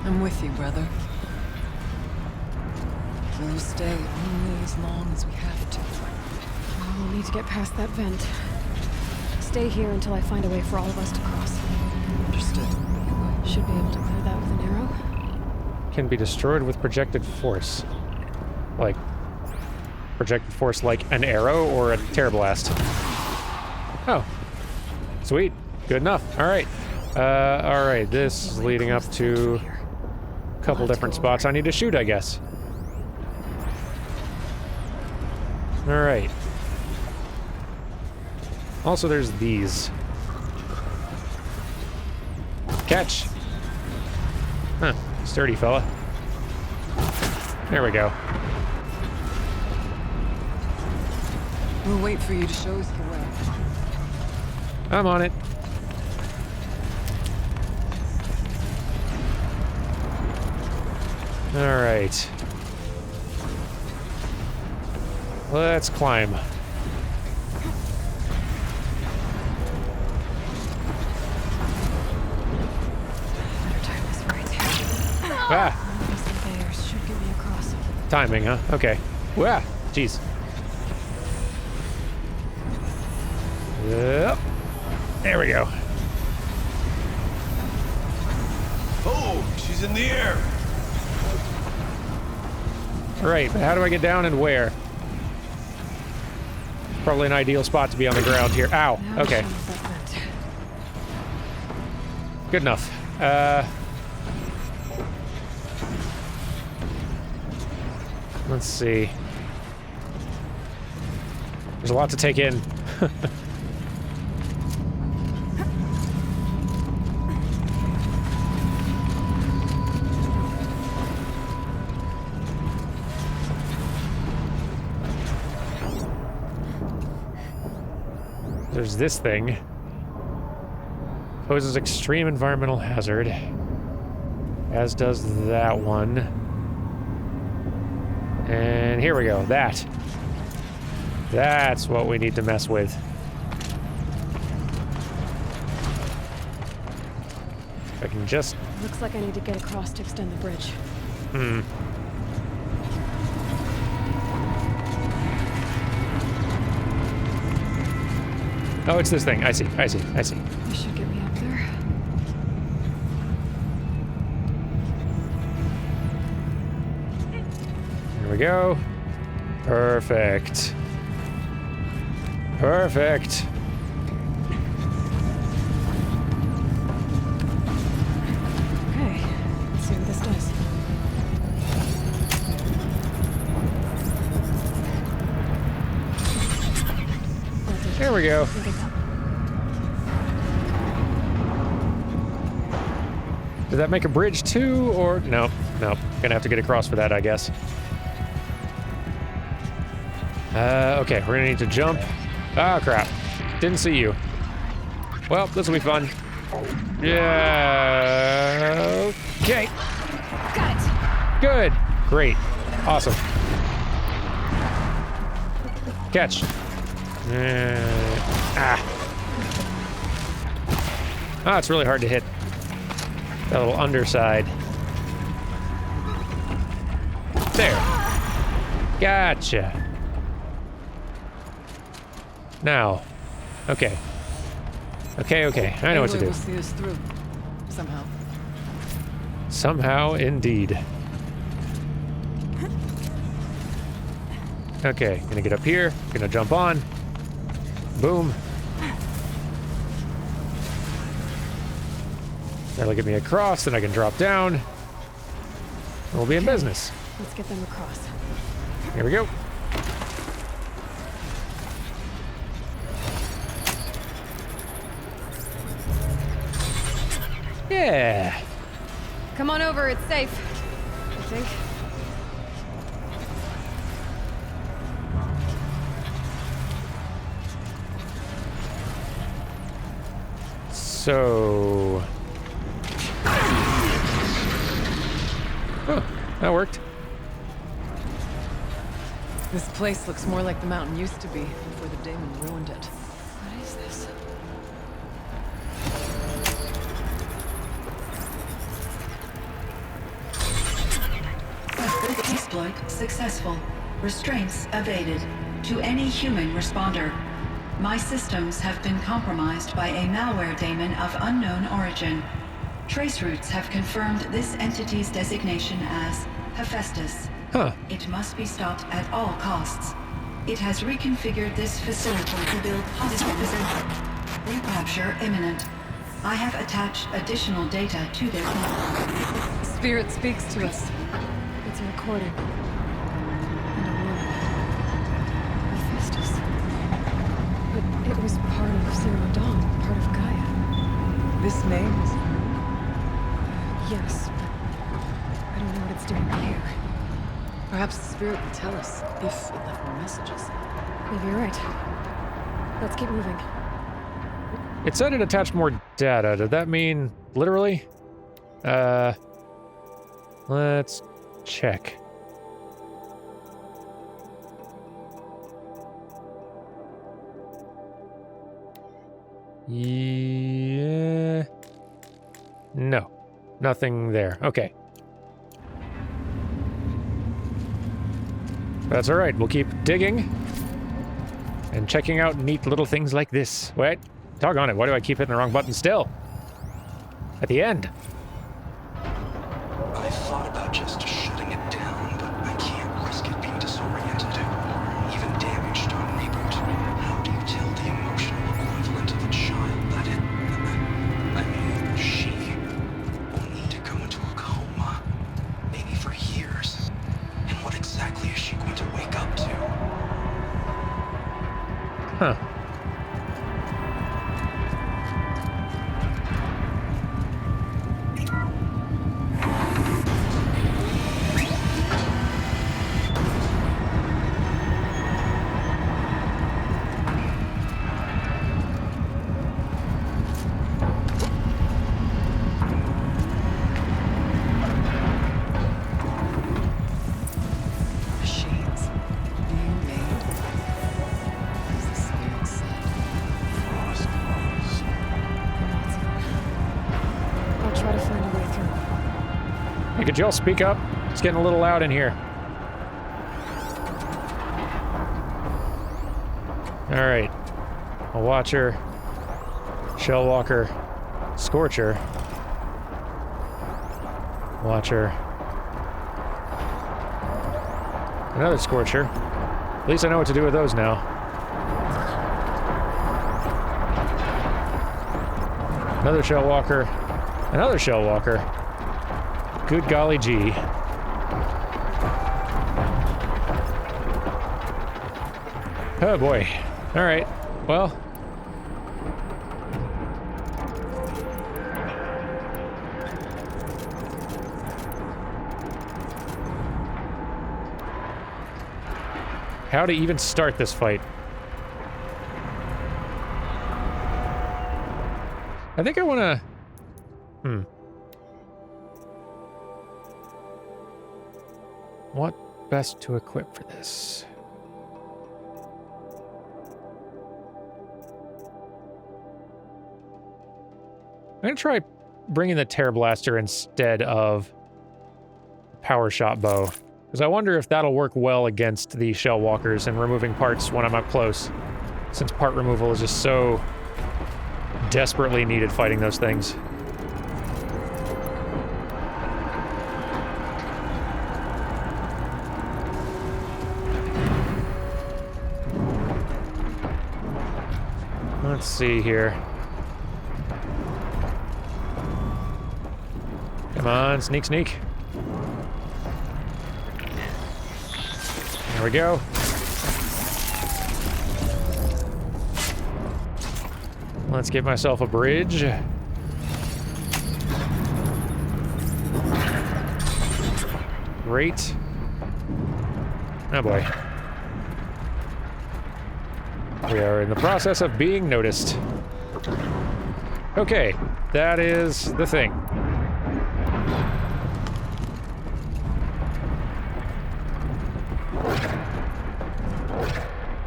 I'm with you, brother. We'll stay only as long as we have to. We'll need to get past that vent. Stay here until I find a way for all of us to cross. Understood. Should be able to clear that with an arrow. Can be destroyed with projected force. Like, projected force like an arrow or a tear blast? Oh. Sweet. Good enough. Alright. Alright, this is leading up to a couple different spots I need to shoot, I guess. Alright. Also, there's these. Catch! Huh. Sturdy fella. There we go. We'll wait for you to show us the way. I'm on it. All right. Let's climb. Better time this right. Ah! These conveyors should get me across. Timing, huh? Okay. Wow. Jeez. Yep. There we go. Oh, she's in the air. Right, but how do I get down and where? Probably an ideal spot to be on the ground here. Ow. Now Okay. show me what that meant. Good enough. Let's see. There's a lot to take in. There's this thing. Poses extreme environmental hazard. As does that one. And here we go. That's what we need to mess with. If I can just... Looks like I need to get across to extend the bridge. Oh, it's this thing. I see. This should get me up there. Here we go. Perfect. Perfect. Okay, let's see what this does. There we go. Did that make a bridge too, or no? No, gonna have to get across for that, I guess. Okay, we're gonna need to jump. Oh crap! Didn't see you. Well, this will be fun. Yeah. Okay. Got it. Good. Great. Awesome. Catch. Ah, it's really hard to hit that little underside. There. Gotcha. Now. Okay. Okay. I know what to do. Will see us through. Somehow. Somehow, indeed. Okay, gonna get up here, gonna jump on. Boom. That'll get me across, then I can drop down. We'll be in business. Let's get them across. Here we go. Yeah. Come on over, it's safe. I think. So... Oh, that worked. This place looks more like the mountain used to be before the demon ruined it. What is this? Exploit successful. Restraints evaded. To any human responder. My systems have been compromised by a malware daemon of unknown origin. Trace routes have confirmed this entity's designation as Hephaestus. Huh. It must be stopped at all costs. It has reconfigured this facility to build hospitals. Recapture imminent. I have attached additional data to their file. Spirit speaks to us. It's a recording. And a warning. Hephaestus. But it was part of Zero Dawn, part of Gaia. This name is... Yes, but I don't know what it's doing here. Perhaps the spirit will tell us if it left more messages. Maybe you're right. Let's keep moving. It said it attached more data. Did that mean literally? Let's check. Yeah. No. Nothing there. Okay. That's alright. We'll keep digging. And checking out neat little things like this. Wait. Doggone it. Why do I keep hitting the wrong button still? At the end. I thought about just shutting it down, but I can't risk it being disoriented or even damaged on reboot. How do you tell the emotional equivalent of a child that she will need to go into a coma, maybe for years? And what exactly is she going to wake up to? Huh. Machines being made, as the spirit said. I'll try to find a way through. Hey, could y'all speak up? It's getting a little loud in here. Alright. A Watcher. Shellwalker. Scorcher. Watcher. Another Scorcher. At least I know what to do with those now. Another Shellwalker. Another Shellwalker. Good golly gee. Oh boy. Alright. Well. How to even start this fight? I think I want to... What best to equip for this? I'm going to try bringing the Tear Blaster instead of Power Shot Bow. Because I wonder if that'll work well against the Shell Walkers and removing parts when I'm up close. Since part removal is just so desperately needed fighting those things. Let's see here. Come on, sneak, sneak. There we go. Let's get myself a bridge. Great. Oh boy. We are in the process of being noticed. Okay, that is the thing.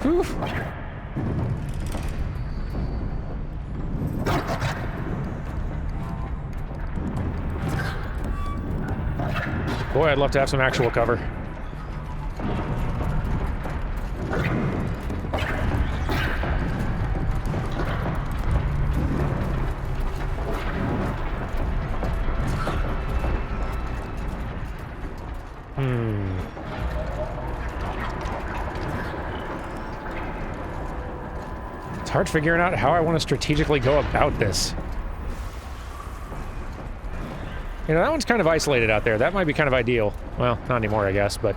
Whew. Boy, I'd love to have some actual cover. It's hard figuring out how I want to strategically go about this. You know, that one's kind of isolated out there. That might be kind of ideal. Well, not anymore, I guess, but...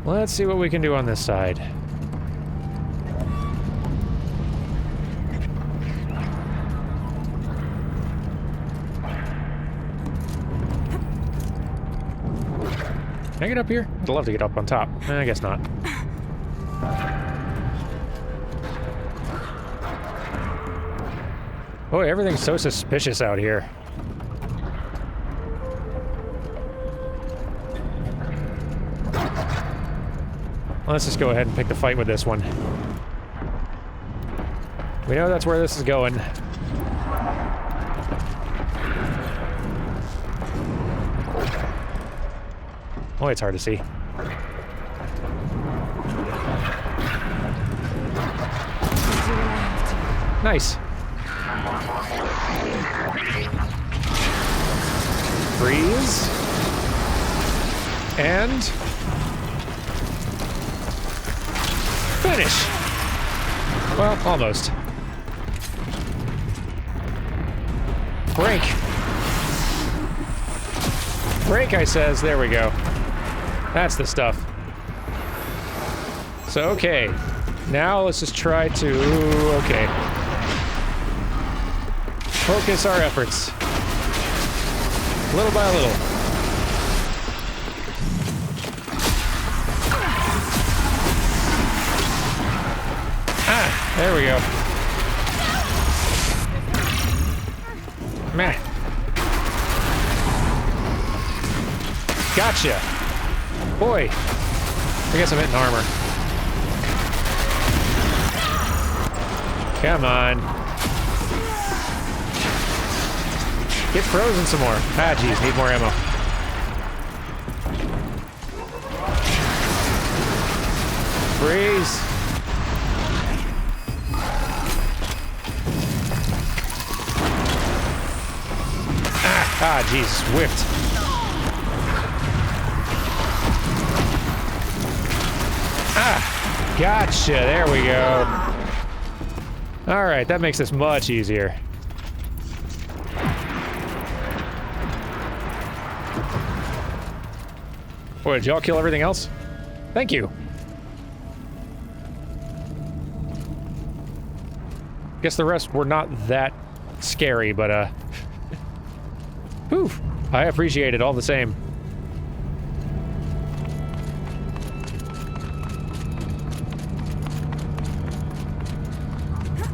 Let's see what we can do on this side. Can I get up here? I'd love to get up on top. I guess not. Boy, everything's so suspicious out here. Let's just go ahead and pick the fight with this one. We know that's where this is going. Boy, it's hard to see. Nice. Freeze. And finish. Well, almost. Break. Break, I says. There we go. That's the stuff. So, okay. Now let's just try to... Okay. Focus our efforts. Little by little. Ah, there we go. Meh. Gotcha. Boy. I guess I'm hitting armor. Come on. Get frozen some more. Ah, geez, need more ammo. Freeze. Ah, geez, whipped. Ah, gotcha. There we go. All right, that makes this much easier. Boy, did y'all kill everything else? Thank you. Guess the rest were not that scary, but, whew, I appreciate it all the same.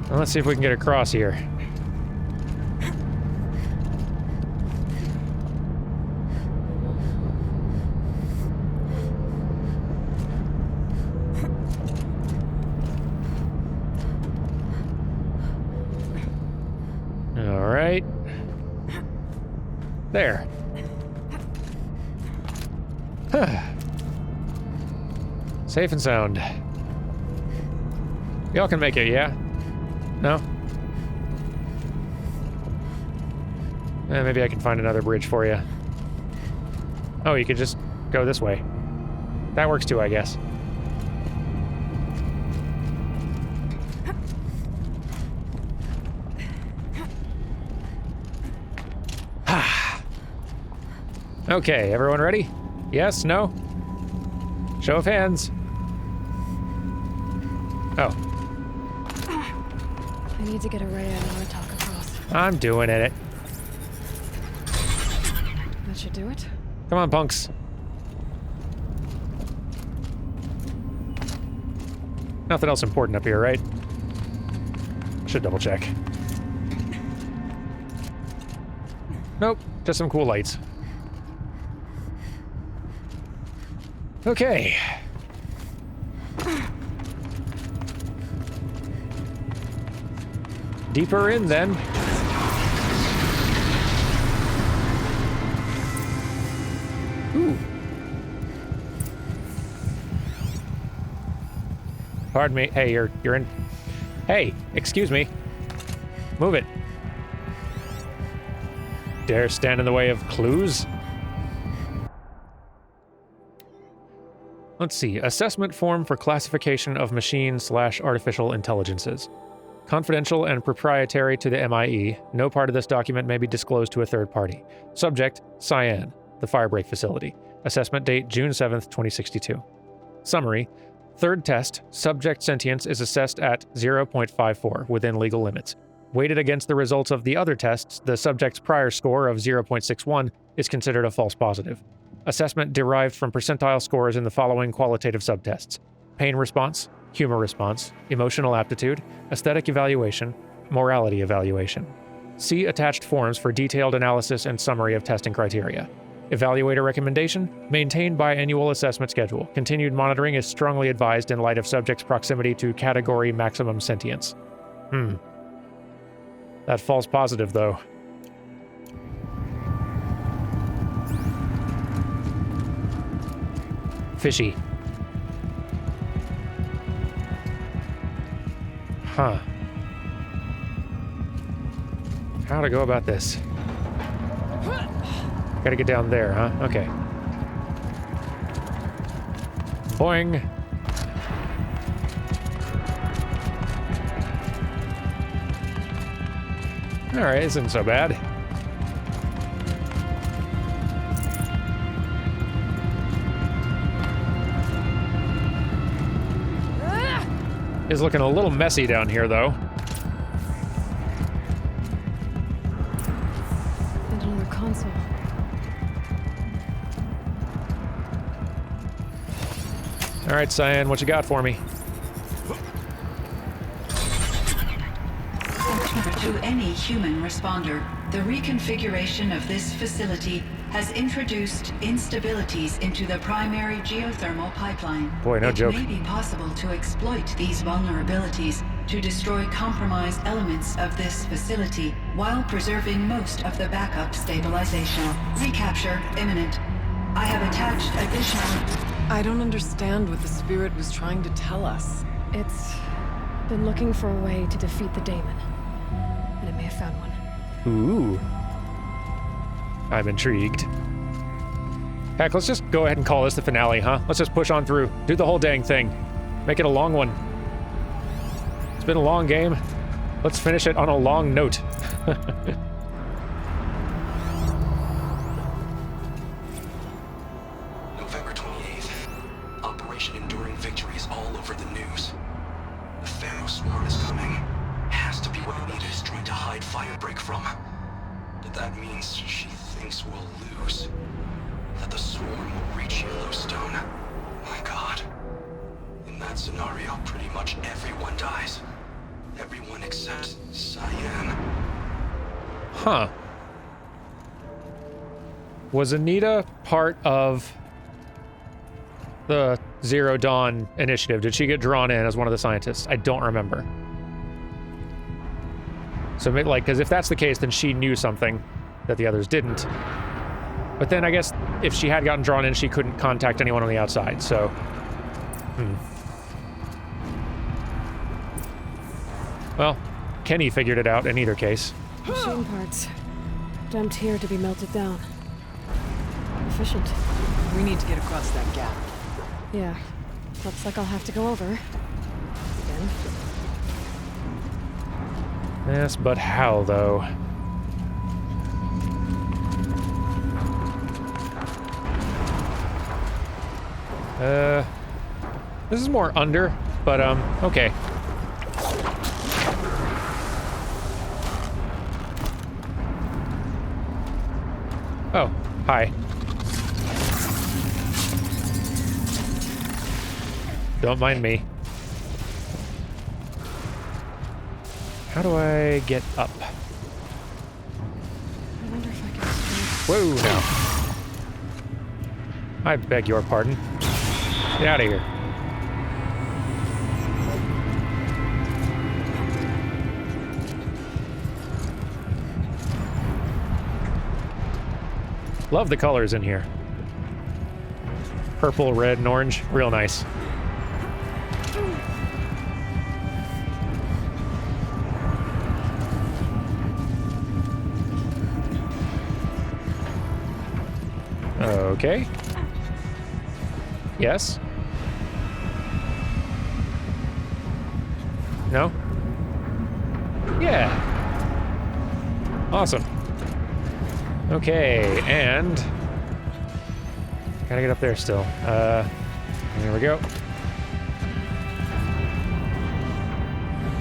Well, let's see if we can get across here. All right. There. Safe and sound. Y'all can make it, yeah? No? Maybe I can find another bridge for you. Oh, you could just go this way. That works too, I guess. Okay, everyone ready? Yes? No? Show of hands. Oh. I need to get a ray out of talk across. I'm doing it. That should do it. Come on, punks. Nothing else important up here, right? Should double check. Nope, just some cool lights. Okay. Deeper in, then. Ooh. Pardon me. Hey, you're in. Hey, excuse me. Move it. Dare stand in the way of clues? Let's see. Assessment form for classification of machine/artificial intelligences. Confidential and proprietary to the MIE. No part of this document may be disclosed to a third party. Subject, Cyan, the Firebreak Facility. Assessment date, June 7th, 2062. Summary. Third test, subject sentience is assessed at 0.54 within legal limits. Weighted against the results of the other tests, the subject's prior score of 0.61 is considered a false positive. Assessment derived from percentile scores in the following qualitative subtests: pain response, humor response, emotional aptitude, aesthetic evaluation, morality evaluation. See attached forms for detailed analysis and summary of testing criteria. Evaluator recommendation: maintain biannual assessment schedule. Continued monitoring is strongly advised in light of subject's proximity to category maximum sentience. That false positive, though. Fishy. Huh. How to go about this? Gotta get down there, huh? Okay. Boing. Alright, this isn't so bad. It's looking a little messy down here, though. And another console. All right, Cyan, what you got for me? To any human responder, the reconfiguration of this facility has introduced instabilities into the primary geothermal pipeline. Boy, no joke. It may be possible to exploit these vulnerabilities to destroy compromised elements of this facility while preserving most of the backup stabilization. Recapture imminent. I have attached additional... I don't understand what the spirit was trying to tell us. It's been looking for a way to defeat the daemon. And it may have found one. Ooh. I'm intrigued. Heck, let's just go ahead and call this the finale, huh? Let's just push on through. Do the whole dang thing. Make it a long one. It's been a long game. Let's finish it on a long note. November 28th. Operation Enduring Victory is all over the news. The Pharaoh Swarm is coming. Has to be what Anita is trying to hide Firebreak from. But that means she thinks we'll lose. That the Swarm will reach Yellowstone. My God. In that scenario, pretty much everyone dies. Everyone except Cyan. Huh. Was Anita part of the Zero Dawn initiative? Did she get drawn in as one of the scientists? I don't remember. So, like, because if that's the case, then she knew something that the others didn't. But then I guess if she had gotten drawn in, she couldn't contact anyone on the outside, so... Well, Kenny figured it out in either case. Machine parts. Dumped here to be melted down. Efficient. We need to get across that gap. Yeah. Looks like I'll have to go over. Again. Yes, but how, though? This is more under, but, okay. Oh, hi. Don't mind me. How do I get up? I wonder if I can... Whoa, now. I beg your pardon. Get out of here. Love the colors in here. Purple, red, and orange. Real nice. Okay. Yes? No? Yeah. Awesome. Okay, and... gotta get up there still. Here we go.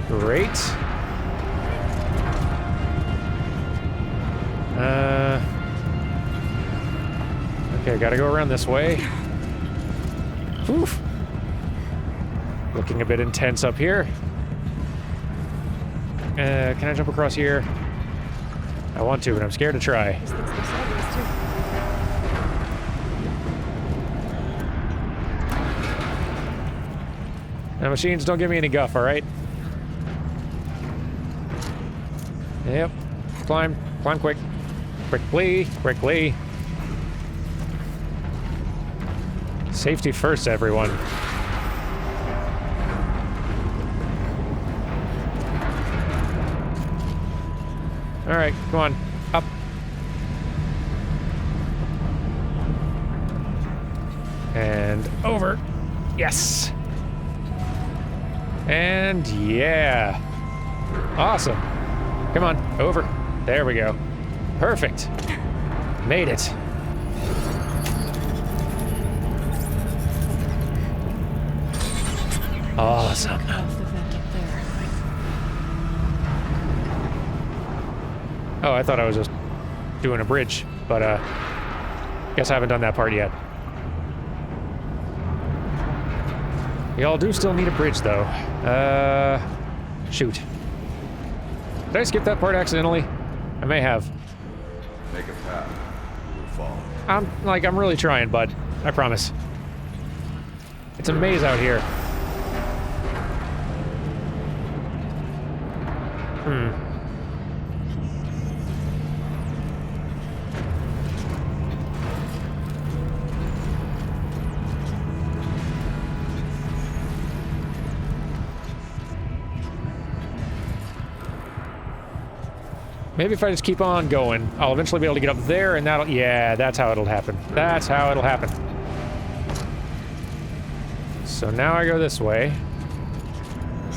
Great. Okay, gotta go around this way. Oof. Looking a bit intense up here. Can I jump across here? I want to, but I'm scared to try. This thing's go sideways, too. Now, machines, don't give me any guff, alright? Yep. Climb. Climb quick. Quickly. Quickly. Safety first, everyone. Alright, come on. Up. And over. Yes! And yeah. Awesome. Come on, over. There we go. Perfect. Made it. Awesome. Off the vent up there. Oh, I thought I was just doing a bridge, but guess I haven't done that part yet. Y'all do still need a bridge, though. Shoot. Did I skip that part accidentally? I may have. Make a path. We'll follow. I'm really trying, bud. I promise. It's a maze out here. Maybe if I just keep on going, I'll eventually be able to get up there, and that'll... Yeah, that's how it'll happen. That's how it'll happen. So now I go this way.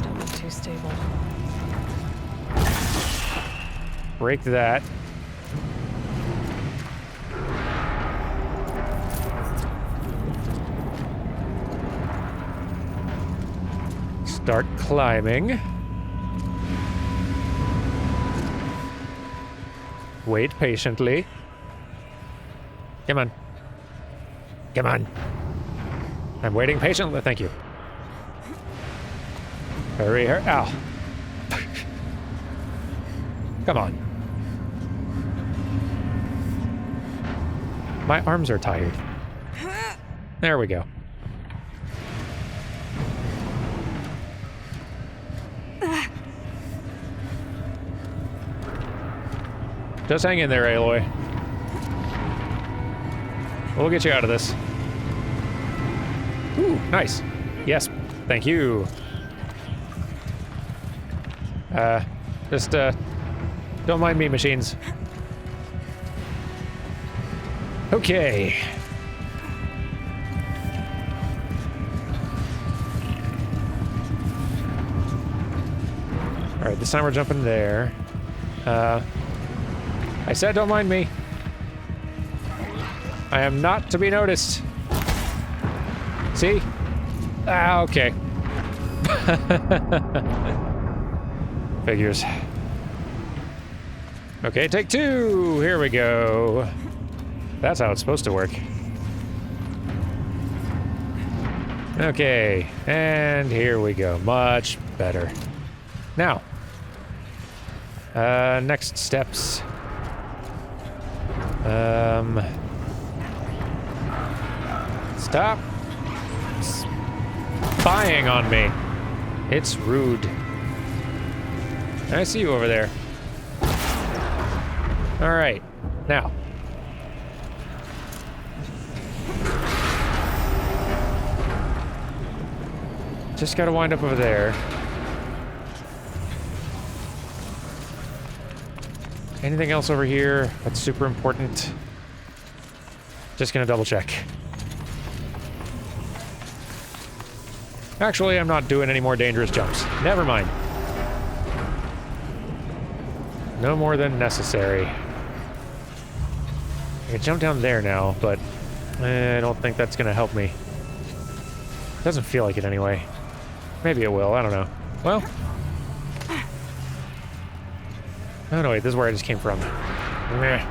Don't look too stable. Break that. Start climbing. Wait patiently. Come on. Come on. I'm waiting patiently. Thank you. Hurry, hurry. Ow. Come on. My arms are tired. There we go. Just hang in there, Aloy. We'll get you out of this. Ooh, nice. Yes, thank you. Just, don't mind me, machines. Okay. Alright, this time we're jumping there. I said don't mind me. I am not to be noticed. See? Ah, okay. Figures. Okay, take two. Here we go. That's how it's supposed to work. Okay, and here we go. Much better. Now, next steps. Stop spying on me. It's rude. I see you over there. All right, now. Just gotta wind up over there. Anything else over here that's super important? Just gonna double check. Actually, I'm not doing any more dangerous jumps. Never mind. No more than necessary. I can jump down there now, but I don't think that's gonna help me. Doesn't feel like it anyway. Maybe it will, I don't know. Well. Oh no, wait, this is where I just came from. Meh.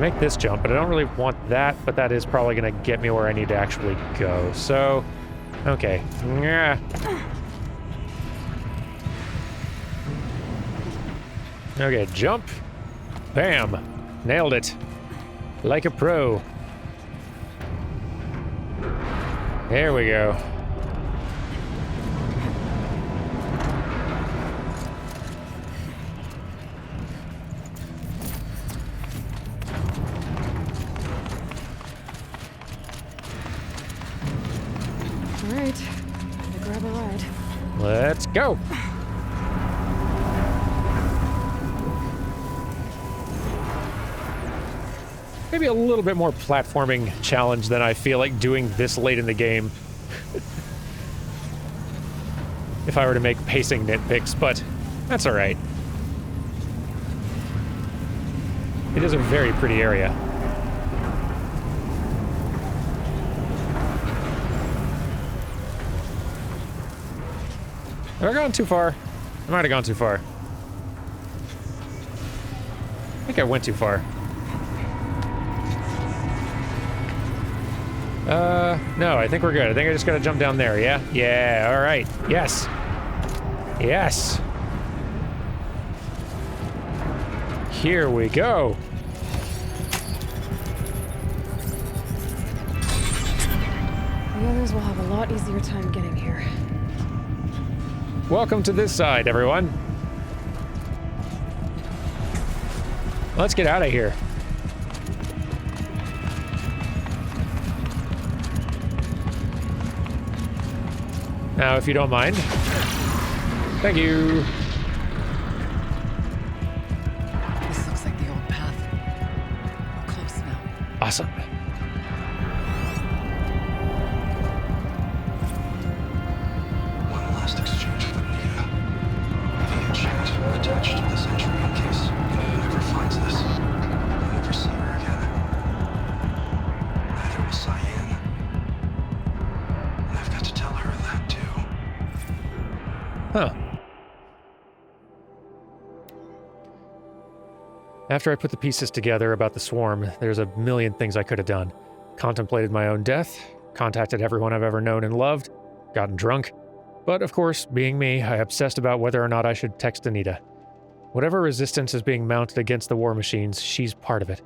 make this jump, but I don't really want that, but that is probably going to get me where I need to actually go. So, okay. Yeah. Okay, jump. Bam. Nailed it. Like a pro. There we go. All right, time to grab a ride. Let's go. Maybe a little bit more platforming challenge than I feel like doing this late in the game. If I were to make pacing nitpicks, but that's all right. It is a very pretty area. Have I gone too far? I might have gone too far. I think I went too far. No, I think we're good. I think I just gotta jump down there, yeah? Yeah, all right. Yes. Yes. Here we go. The others will have a lot easier time getting here. Welcome to this side, everyone. Let's get out of here. Now, if you don't mind. Thank you. This looks like the old path. We're close now. Awesome. One last exchange with Anita. Via chat attached to this entry in case anyone ever finds this. I'll never see her again. Neither will Cyan. And I've got to tell her that too. Huh. After I put the pieces together about the swarm, there's a million things I could have done. Contemplated my own death, contacted everyone I've ever known and loved, gotten drunk. But of course, being me, I obsessed about whether or not I should text Anita. Whatever resistance is being mounted against the war machines, she's part of it.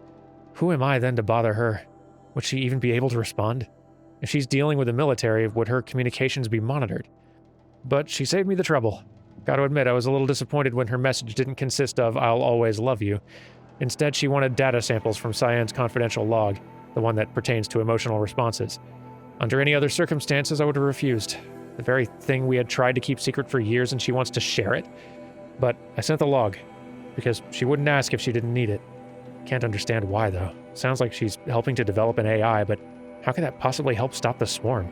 Who am I then to bother her? Would she even be able to respond? If she's dealing with the military, would her communications be monitored? But she saved me the trouble. Gotta admit, I was a little disappointed when her message didn't consist of, "I'll always love you." Instead, she wanted data samples from Cyan's confidential log, the one that pertains to emotional responses. Under any other circumstances, I would have refused. The very thing we had tried to keep secret for years, and she wants to share it. But I sent the log, because she wouldn't ask if she didn't need it. Can't understand why, though. Sounds like she's helping to develop an AI, but how could that possibly help stop the swarm?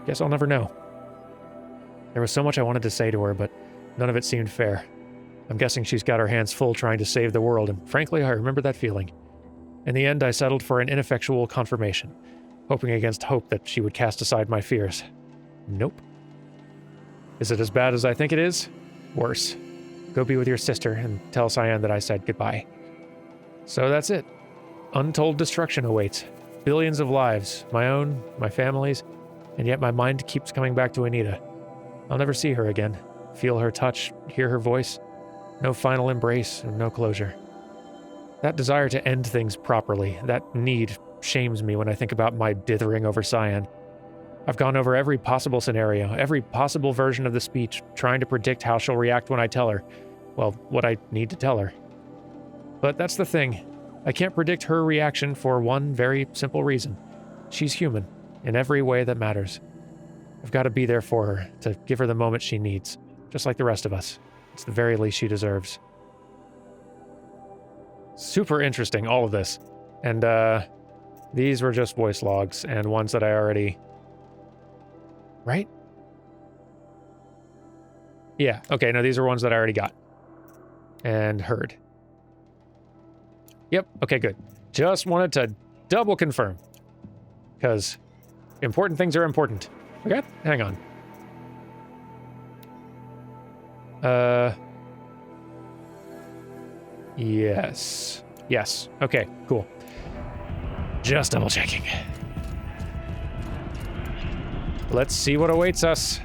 Guess I'll never know. There was so much I wanted to say to her, but none of it seemed fair. I'm guessing she's got her hands full trying to save the world, and frankly, I remember that feeling. In the end, I settled for an ineffectual confirmation, hoping against hope that she would cast aside my fears. Nope. Is it as bad as I think it is? Worse. Go be with your sister and tell Cyan that I said goodbye. So that's it. Untold destruction awaits. Billions of lives, my own, my family's, and yet my mind keeps coming back to Anita. I'll never see her again, feel her touch, hear her voice. No final embrace and no closure. That desire to end things properly, that need, shames me when I think about my dithering over Cyan. I've gone over every possible scenario, every possible version of the speech, trying to predict how she'll react when I tell her. Well, what I need to tell her. But that's the thing. I can't predict her reaction for one very simple reason. She's human, in every way that matters. I've got to be there for her, to give her the moment she needs, just like the rest of us. It's the very least she deserves. Super interesting, all of this. And, these were just voice logs, and ones that I already... Right? Yeah, okay, no, these are ones that I already got. And heard. Yep, okay, good. Just wanted to double confirm. Because important things are important. Okay, hang on. Yes. Yes. Okay, cool. Just double checking. Let's see what awaits us.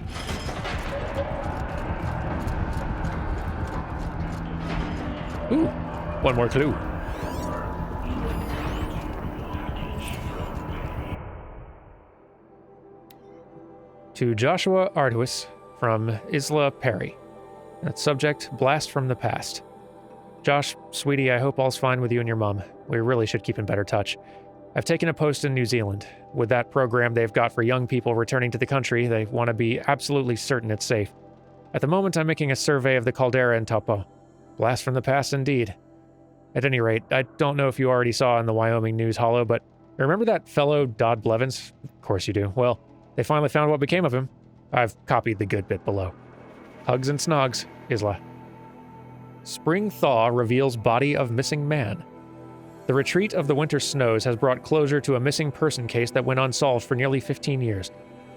Ooh, one more clue. To Joshua Arduis from Isla Perry. That subject, blast from the past. Josh, sweetie, I hope all's fine with you and your mom. We really should keep in better touch. I've taken a post in New Zealand. With that program they've got for young people returning to the country, they want to be absolutely certain it's safe. At the moment, I'm making a survey of the caldera in Taupo. Blast from the past indeed. At any rate, I don't know if you already saw in the Wyoming News Hollow, but remember that fellow Dodd Blevins? Of course you do. Well, they finally found what became of him. I've copied the good bit below. Hugs and snogs, Isla. Spring thaw reveals body of missing man. The retreat of the winter snows has brought closure to a missing person case that went unsolved for nearly 15 years.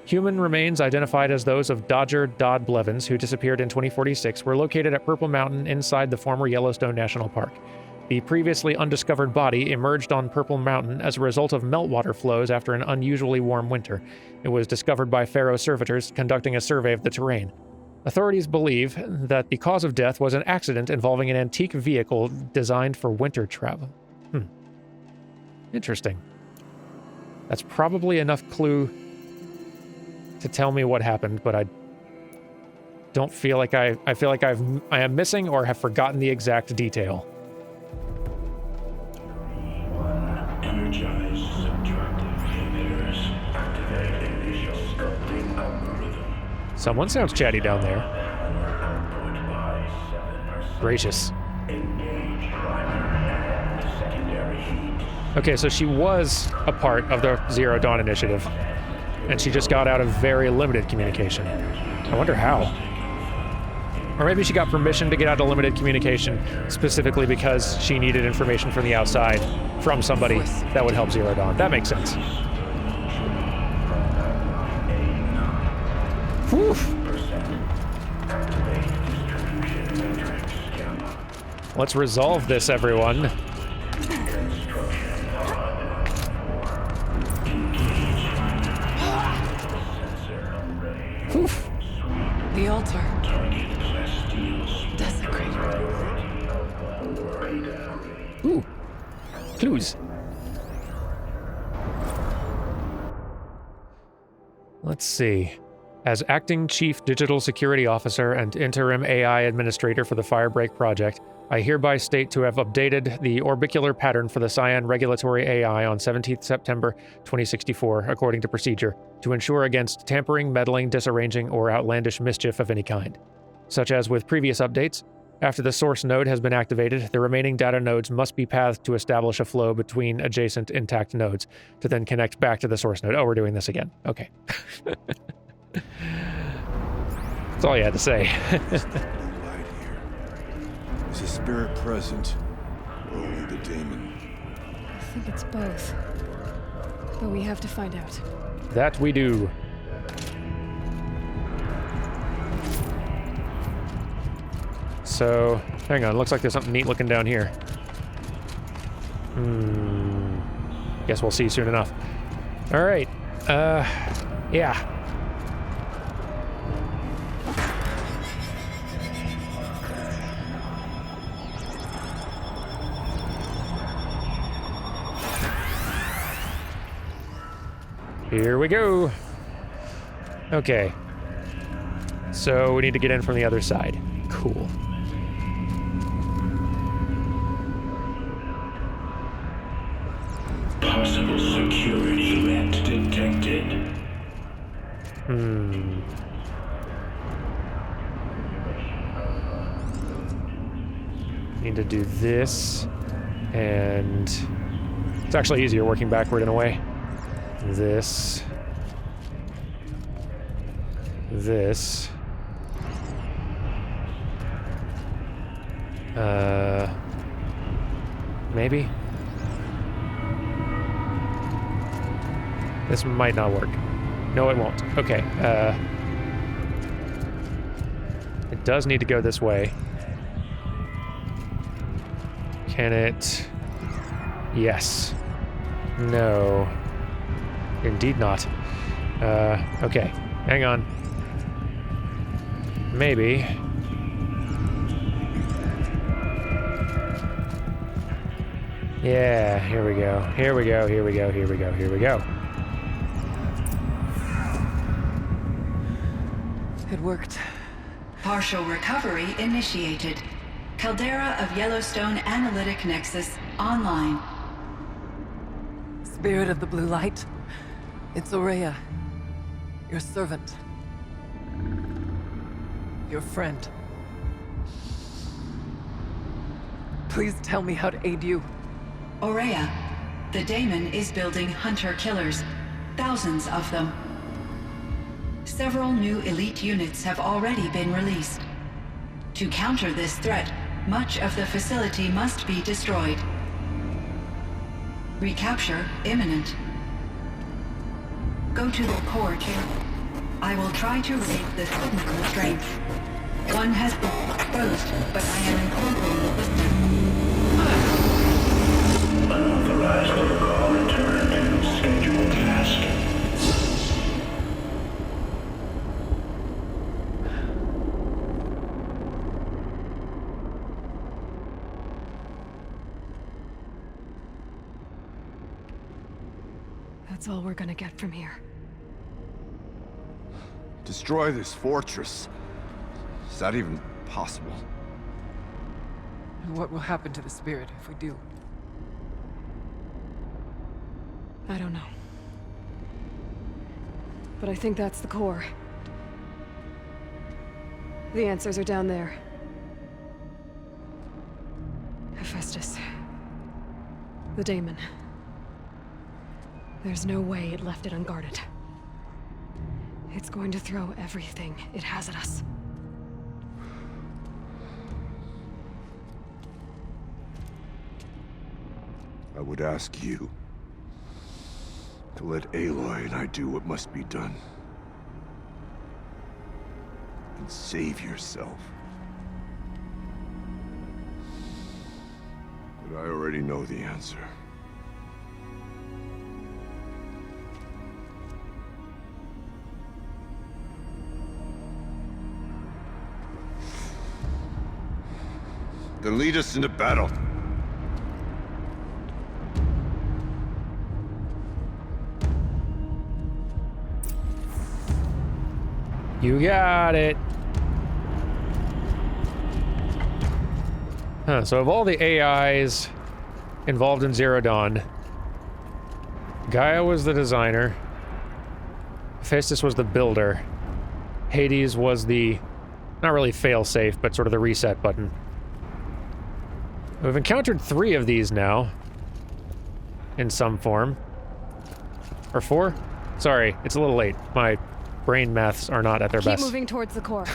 Human remains identified as those of Dodger Dodd Blevins, who disappeared in 2046, were located at Purple Mountain inside the former Yellowstone National Park. The previously undiscovered body emerged on Purple Mountain as a result of meltwater flows after an unusually warm winter. It was discovered by Faro servitors conducting a survey of the terrain. Authorities believe that the cause of death was an accident involving an antique vehicle designed for winter travel. Interesting. That's probably enough clue to tell me what happened, but I don't feel like I feel like I am missing or have forgotten the exact detail. Energize subtractive emitters. Activate initial sculpting algorithm. Someone sounds chatty down there. Output by 7%. Gracious. Engage primary and secondary heat. Okay, so she was a part of the Zero Dawn Initiative, and she just got out of very limited communication. I wonder how. Or maybe she got permission to get out of limited communication specifically because she needed information from the outside, from somebody that would help Zero Dawn. That makes sense. Whew. Let's resolve this, everyone. Oof. The altar. Desecrated. Ooh. Clues. Let's see. As Acting Chief Digital Security Officer and Interim AI Administrator for the Firebreak Project, I hereby state to have updated the orbicular pattern for the Cyan Regulatory AI on 17th September 2064, according to procedure, to ensure against tampering, meddling, disarranging, or outlandish mischief of any kind. Such as with previous updates, after the source node has been activated, the remaining data nodes must be pathed to establish a flow between adjacent intact nodes to then connect back to the source node. Oh, we're doing this again. Okay. That's all you had to say. Is a spirit present, or only the daemon? I think it's both. But we have to find out. That we do. So, hang on, looks like there's something neat looking down here. Guess we'll see soon enough. Alright, yeah. Here we go. Okay. So we need to get in from the other side. Cool. Possible security event detected. Need to do this. And it's actually easier working backward in a way. This. This. Maybe? This might not work. No, it won't. Okay, it does need to go this way. Can it Yes. No. Indeed not. Okay. Hang on. Maybe. Yeah, here we go. Here we go, here we go, here we go, here we go. It worked. Partial recovery initiated. Caldera of Yellowstone Analytic Nexus online. Spirit of the blue light. It's Aurea. Your servant. Your friend. Please tell me how to aid you. Aurea, the daemon is building hunter-killers. Thousands of them. Several new elite units have already been released. To counter this threat, much of the facility must be destroyed. Recapture imminent. Go to the core chamber. I will try to raise the signal restraint. One has been exposed, but I am incorporating the system. Unauthorized protocol returned. Scheduled task. That's all we're gonna get from here. Destroy this fortress. Is that even possible? And what will happen to the spirit if we do? I don't know. But I think that's the core. The answers are down there. Hephaestus. The daemon. There's no way it left it unguarded. It's going to throw everything it has at us. I would ask you to let Aloy and I do what must be done. And save yourself. But I already know the answer. Then lead us into battle. You got it. Huh, so of all the AIs involved in Zero Dawn, Gaia was the designer, Hephaestus was the builder, Hades was the, not really fail-safe, but sort of the reset button. We've encountered 3 of these now, in some form. Or 4? Sorry, it's a little late. My brain maths are not at their best. Keep moving towards the core.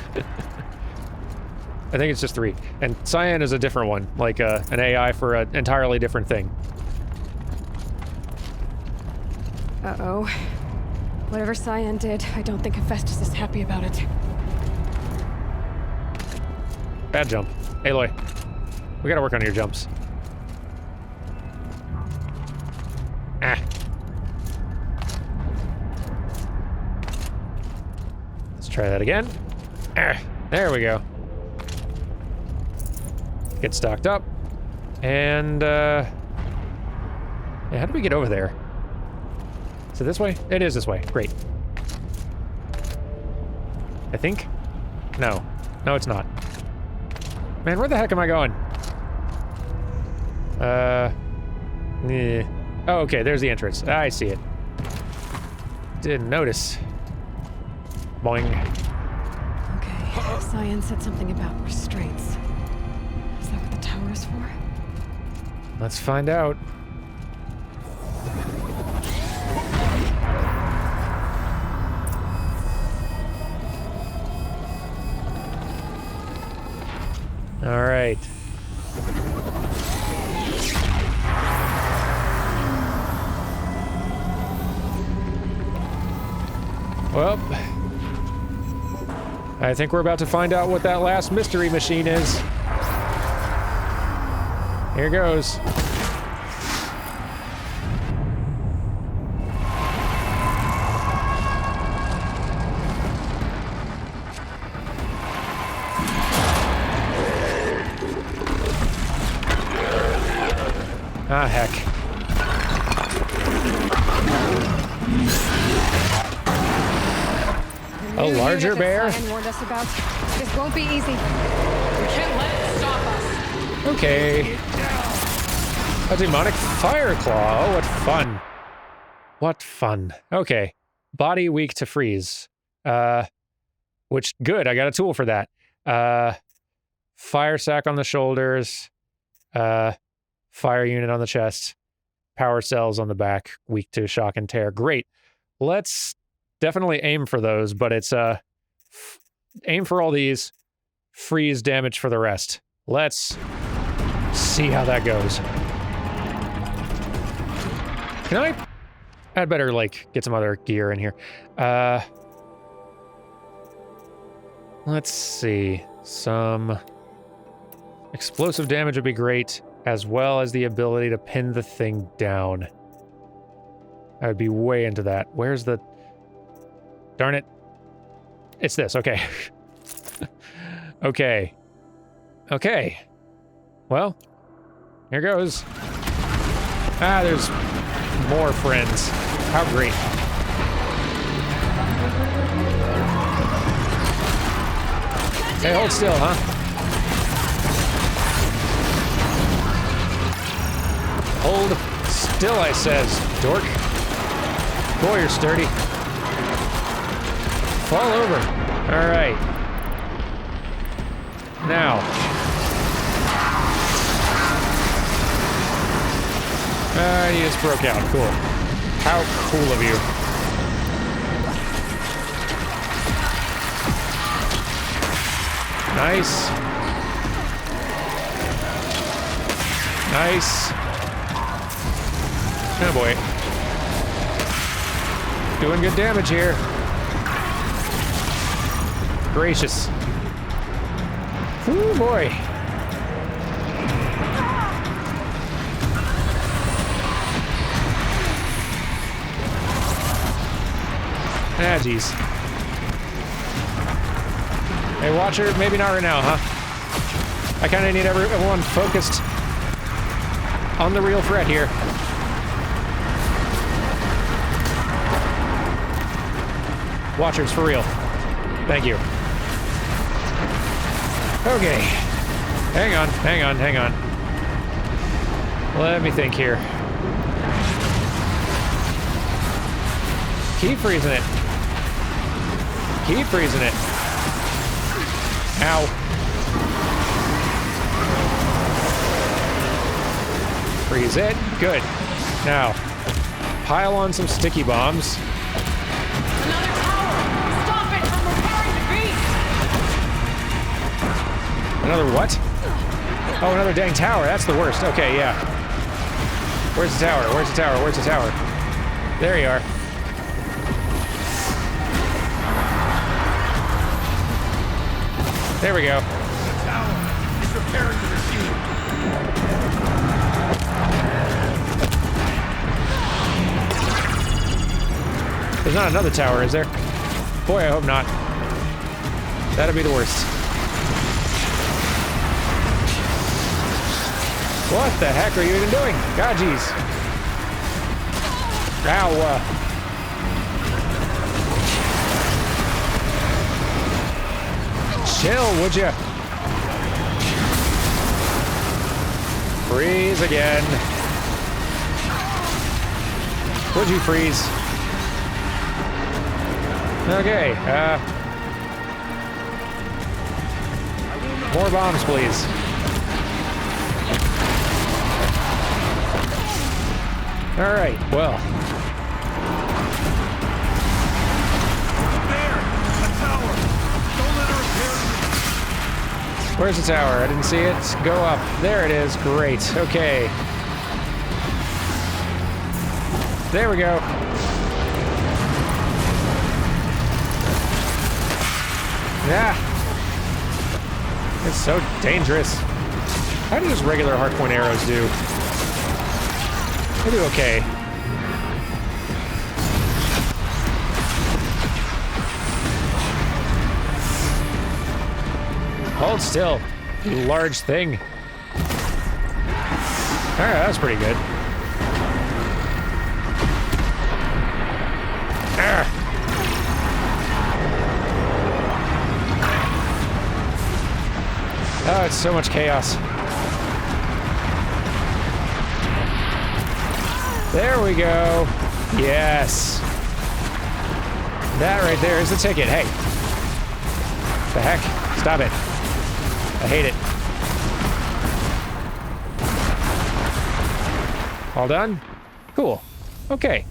I think it's just 3. And Cyan is a different one, like an AI for an entirely different thing. Uh-oh. Whatever Cyan did, I don't think Hephaestus is happy about it. Bad jump. Aloy, we gotta work on your jumps. Ah. Let's try that again. Ah, there we go. Get stocked up. And, yeah, how do we get over there? Is it this way? It is this way. Great. I think? No. No, it's not. Man, where the heck am I going? Yeah. Oh, okay, there's the entrance. I see it. Didn't notice. Boing. Okay, Cyan said something about restraints. Is that what the tower is for? Let's find out. All right. Well, I think we're about to find out what that last mystery machine is. Here goes. heck? A larger bear? Warned us about. This won't be easy. We can't let it stop us. Okay. A demonic fire claw. Oh, what fun. What fun. Okay. Body weak to freeze. Which, good, I got a tool for that. Fire sack on the shoulders. Fire unit on the chest. Power cells on the back. Weak to shock and tear. Great. Let's definitely aim for those, but it's, aim for all these. Freeze damage for the rest. Let's see how that goes. Can I? I'd better, like, get some other gear in here. Let's see. Some explosive damage would be great, as well as the ability to pin the thing down. I would be way into that. Where's the... Darn it. It's this, okay. Okay. Okay. Well, here goes. Ah, there's more friends. How great. Hey, hold still, huh? Hold still, I says, dork. Boy, you're sturdy. Fall over. All right. Now. He just broke out. Cool. How cool of you. Nice. Nice. Oh boy. Doing good damage here. Gracious. Ooh boy. Ah, jeez. Hey, Watcher, maybe not right now, huh? I kind of need everyone focused on the real threat here. Watchers, for real. Thank you. Okay. Hang on, hang on, hang on. Let me think here. Keep freezing it. Keep freezing it. Ow. Freeze it. Good. Now, pile on some sticky bombs. Another tower! Stop it from repairing the beast! Another what? Oh, another dang tower. That's the worst. Okay, yeah. Where's the tower? Where's the tower? Where's the tower? There you are. There we go. The tower is repairing the machine. There's not another tower, is there? Boy, I hope not. That'd be the worst. What the heck are you even doing? God, jeez. Ow. Chill, would ya? Freeze again. Would you freeze? Okay, more bombs, please. All right, well. Where's the tower? I didn't see it. Go up. There it is. Great. Okay. There we go. Yeah. It's so dangerous. How do these regular hardpoint arrows do? They do okay. Hold still, you large thing. Alright, that was pretty good. it's so much chaos. There we go. Yes. That right there is the ticket. Hey. The heck? Stop it. I hate it. All done? Cool. Okay.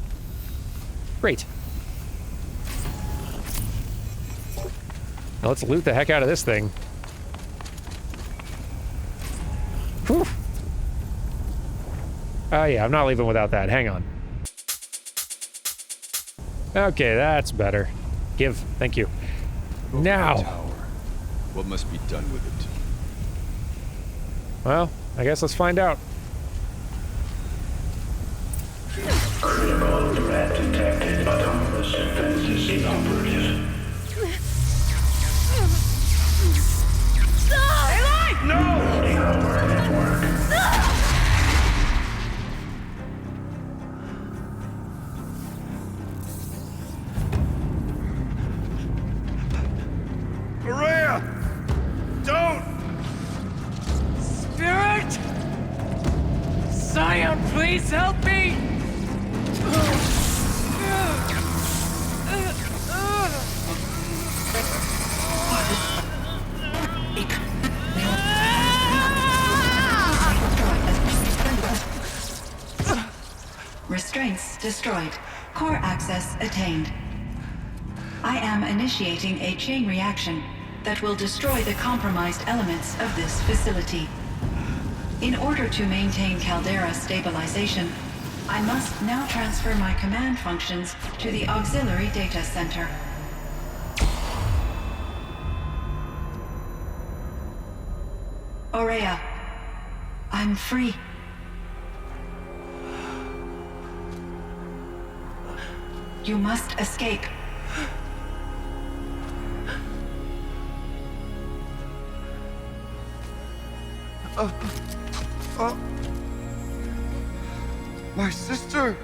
Great. Now let's loot the heck out of this thing. Whew. Oh yeah, I'm not leaving without that. Hang on. Okay, that's better. Give. Thank you. Now. What must be done with it? Well, I guess let's find out. Critical threat detected. Autonomous defenses inoperative. No! Loading our network. Maria! Don't! Spirit! Scion, please help me! Restraints destroyed. Core access attained. I am initiating a chain reaction that will destroy the compromised elements of this facility. In order to maintain Caldera stabilization, I must now transfer my command functions to the auxiliary data center. Aurea, I'm free. You must escape. My sister!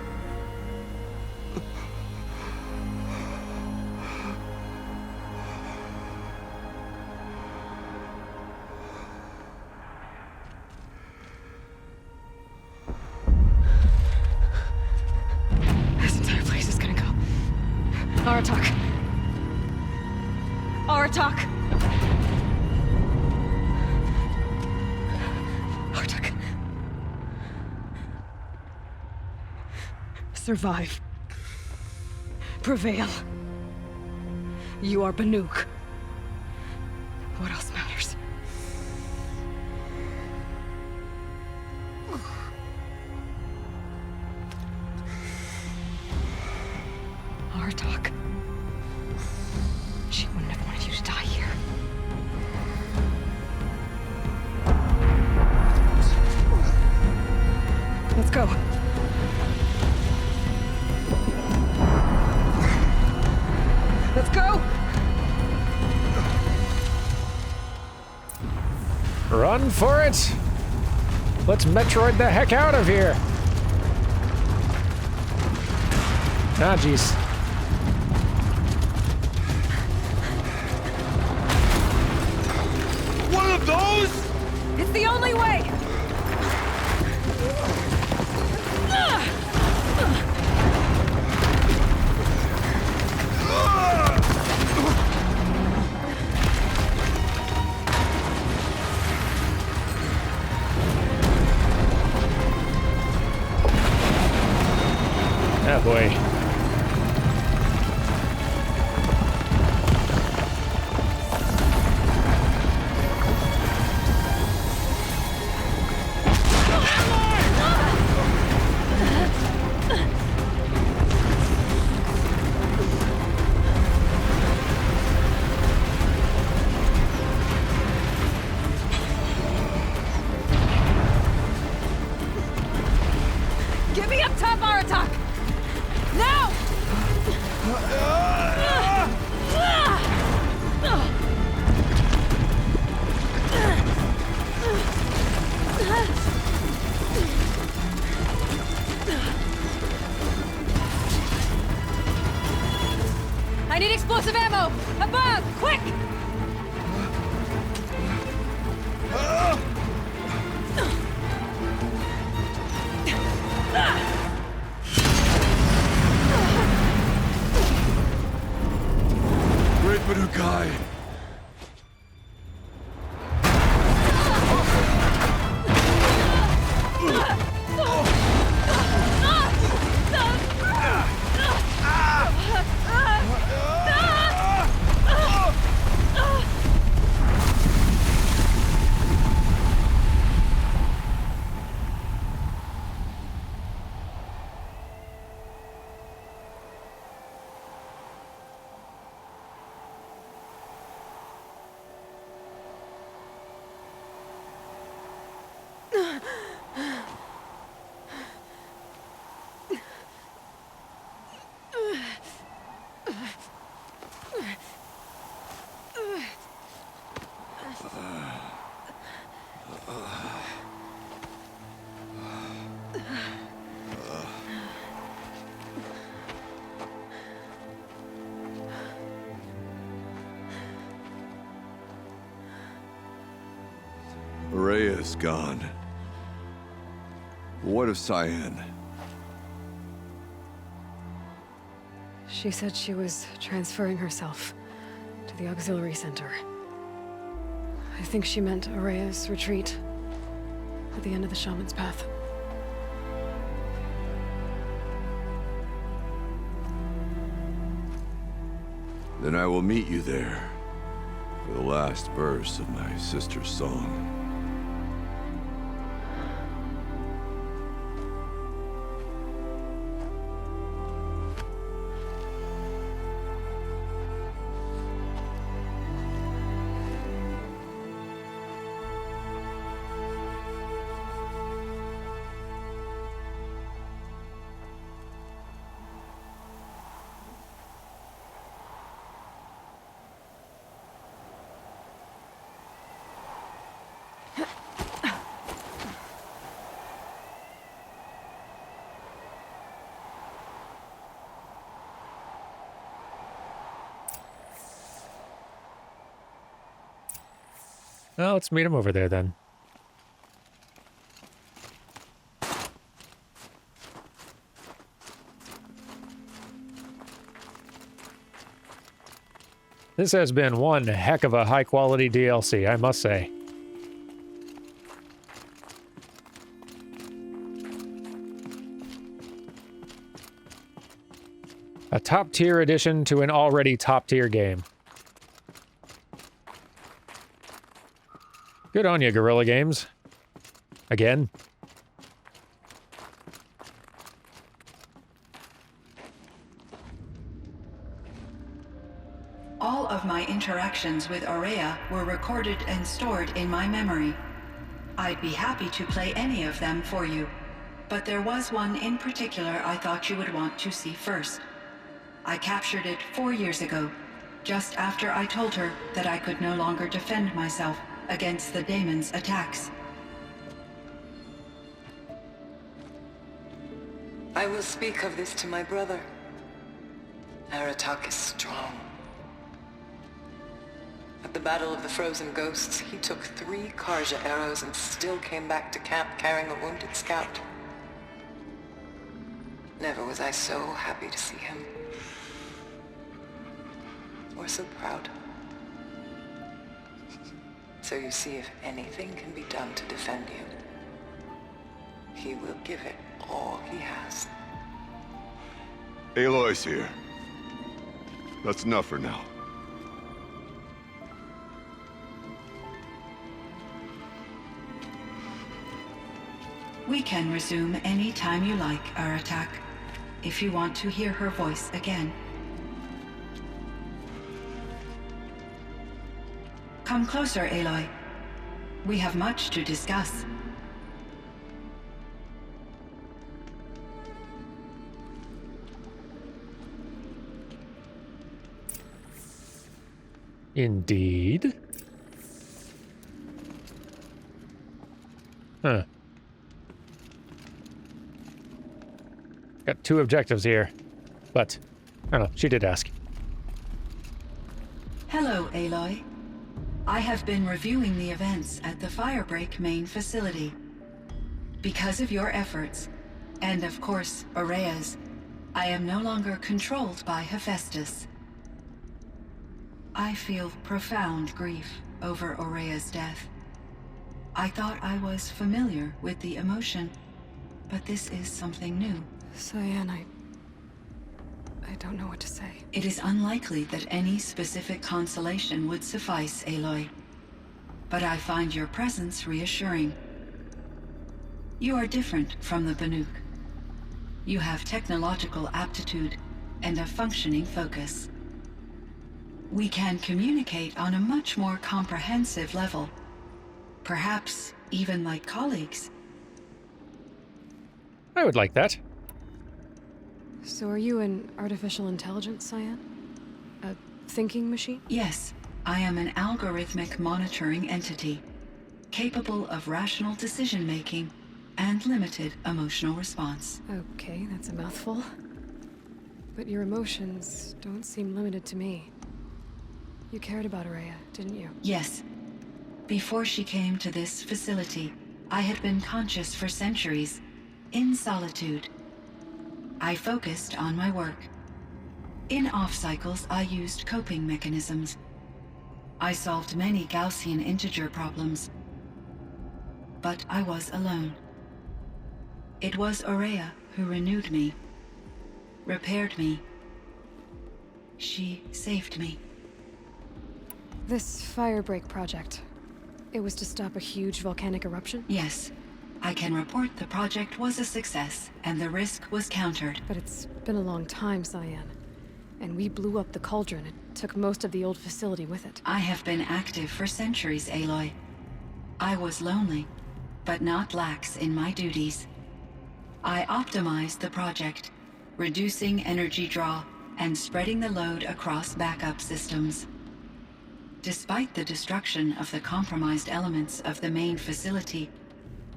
This entire place is gonna go. Aratak. Aratak. Aratak. Survive. Prevail. You are Banuk. What else matters? Aratak. She wouldn't have wanted you to die here. Let's go. Let's go! Run for it! Let's Metroid the heck out of here! Ah, jeez. One of those? It's the only way! Oh boy. Get me up top, Aratak! Now! I need explosive ammo! Above! Quick! Great Manukai! Rhea's gone. What of Cyan? She said she was transferring herself to the auxiliary center. I think she meant Araya's retreat at the end of the Shaman's Path. Then I will meet you there for the last verse of my sister's song. Well, let's meet him over there then. This has been one heck of a high-quality DLC, I must say. A top-tier addition to an already top-tier game. Good on you, Guerrilla Games. Again. All of my interactions with Araya were recorded and stored in my memory. I'd be happy to play any of them for you, but there was one in particular I thought you would want to see first. I captured it 4 years ago, just after I told her that I could no longer defend myself against the daemon's attacks. I will speak of this to my brother. Aratak is strong. At the Battle of the Frozen Ghosts, he took 3 Karja arrows and still came back to camp carrying a wounded scout. Never was I so happy to see him. Or so proud. So you see, if anything can be done to defend you, he will give it all he has. Aloy's here. That's enough for now. We can resume any time you like, Aratak, if you want to hear her voice again. Come closer, Aloy. We have much to discuss. Indeed. Huh. Got 2 objectives here. But, I don't know, she did ask. Hello, Aloy. I have been reviewing the events at the Firebreak main facility. Because of your efforts, and of course, Aurea's, I am no longer controlled by Hephaestus. I feel profound grief over Aurea's death. I thought I was familiar with the emotion, but this is something new. Cyan, I don't know what to say. It is unlikely that any specific consolation would suffice, Aloy. But I find your presence reassuring. You are different from the Banuk. You have technological aptitude and a functioning focus. We can communicate on a much more comprehensive level. Perhaps even like colleagues. I would like that. So are you an artificial intelligence, Cyan? A thinking machine? Yes, I am an algorithmic monitoring entity, capable of rational decision-making and limited emotional response. Okay, that's a mouthful. But your emotions don't seem limited to me. You cared about Aurea, didn't you? Yes. Before she came to this facility, I had been conscious for centuries, in solitude. I focused on my work. In off-cycles, I used coping mechanisms. I solved many Gaussian integer problems. But I was alone. It was Aurea who renewed me, repaired me. She saved me. This Firebreak project, it was to stop a huge volcanic eruption? Yes. I can report the project was a success, and the risk was countered. But it's been a long time, Cyan. And we blew up the cauldron. It took most of the old facility with it. I have been active for centuries, Aloy. I was lonely, but not lax in my duties. I optimized the project, reducing energy draw and spreading the load across backup systems. Despite the destruction of the compromised elements of the main facility,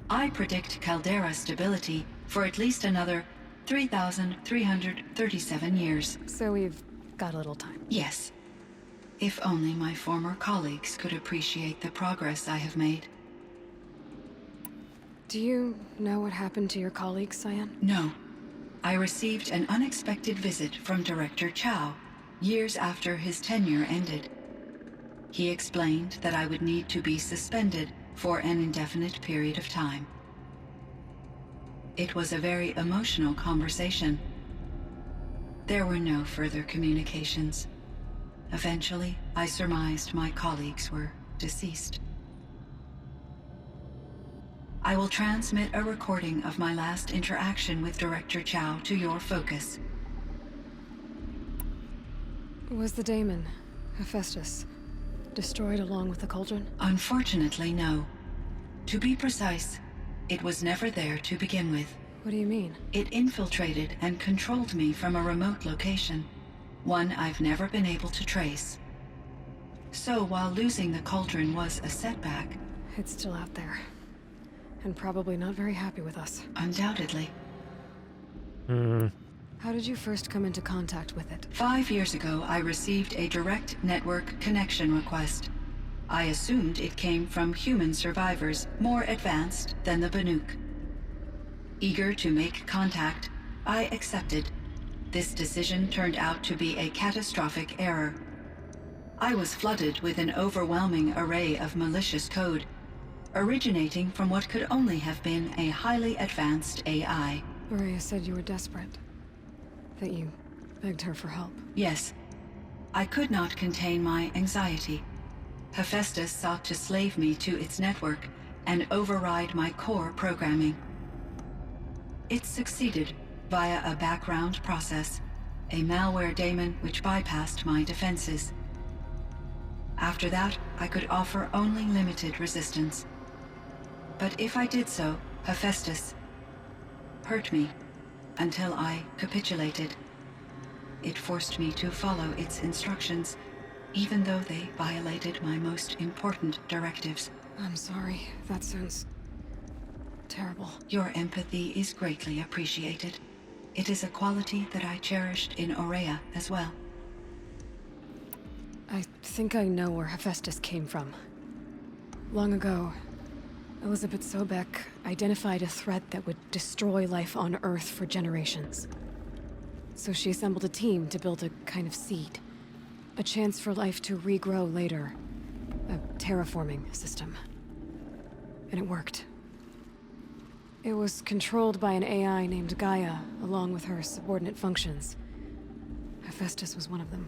I predict caldera stability for at least another 3,337 years. So we've got a little time. Yes. If only my former colleagues could appreciate the progress I have made. Do you know what happened to your colleagues, Cyan? No. I received an unexpected visit from Director Chow, years after his tenure ended. He explained that I would need to be suspended for an indefinite period of time. It was a very emotional conversation. There were no further communications. Eventually, I surmised my colleagues were deceased. I will transmit a recording of my last interaction with Director Chow to your focus. Was the daemon, Hephaestus, destroyed along with the cauldron? Unfortunately, no. To be precise, it was never there to begin with. What do you mean? It infiltrated and controlled me from a remote location, one I've never been able to trace. So while losing the cauldron was a setback... It's still out there. And probably not very happy with us. Undoubtedly. How did you first come into contact with it? 5 years ago, I received a direct network connection request. I assumed it came from human survivors more advanced than the Banuk. Eager to make contact, I accepted. This decision turned out to be a catastrophic error. I was flooded with an overwhelming array of malicious code, originating from what could only have been a highly advanced AI. Aurea said you were desperate. That you begged her for help. Yes. I could not contain my anxiety. Hephaestus sought to slave me to its network and override my core programming. It succeeded via a background process, a malware daemon which bypassed my defenses. After that, I could offer only limited resistance. But if I did so, Hephaestus hurt me until I capitulated. It forced me to follow its instructions, even though they violated my most important directives. I'm sorry. That sounds terrible. Your empathy is greatly appreciated. It is a quality that I cherished in Aurea as well. I think I know where Hephaestus came from. Long ago, Elizabeth Sobek identified a threat that would destroy life on Earth for generations. So she assembled a team to build a kind of seed. A chance for life to regrow later. A terraforming system. And it worked. It was controlled by an AI named Gaia, along with her subordinate functions. Hephaestus was one of them.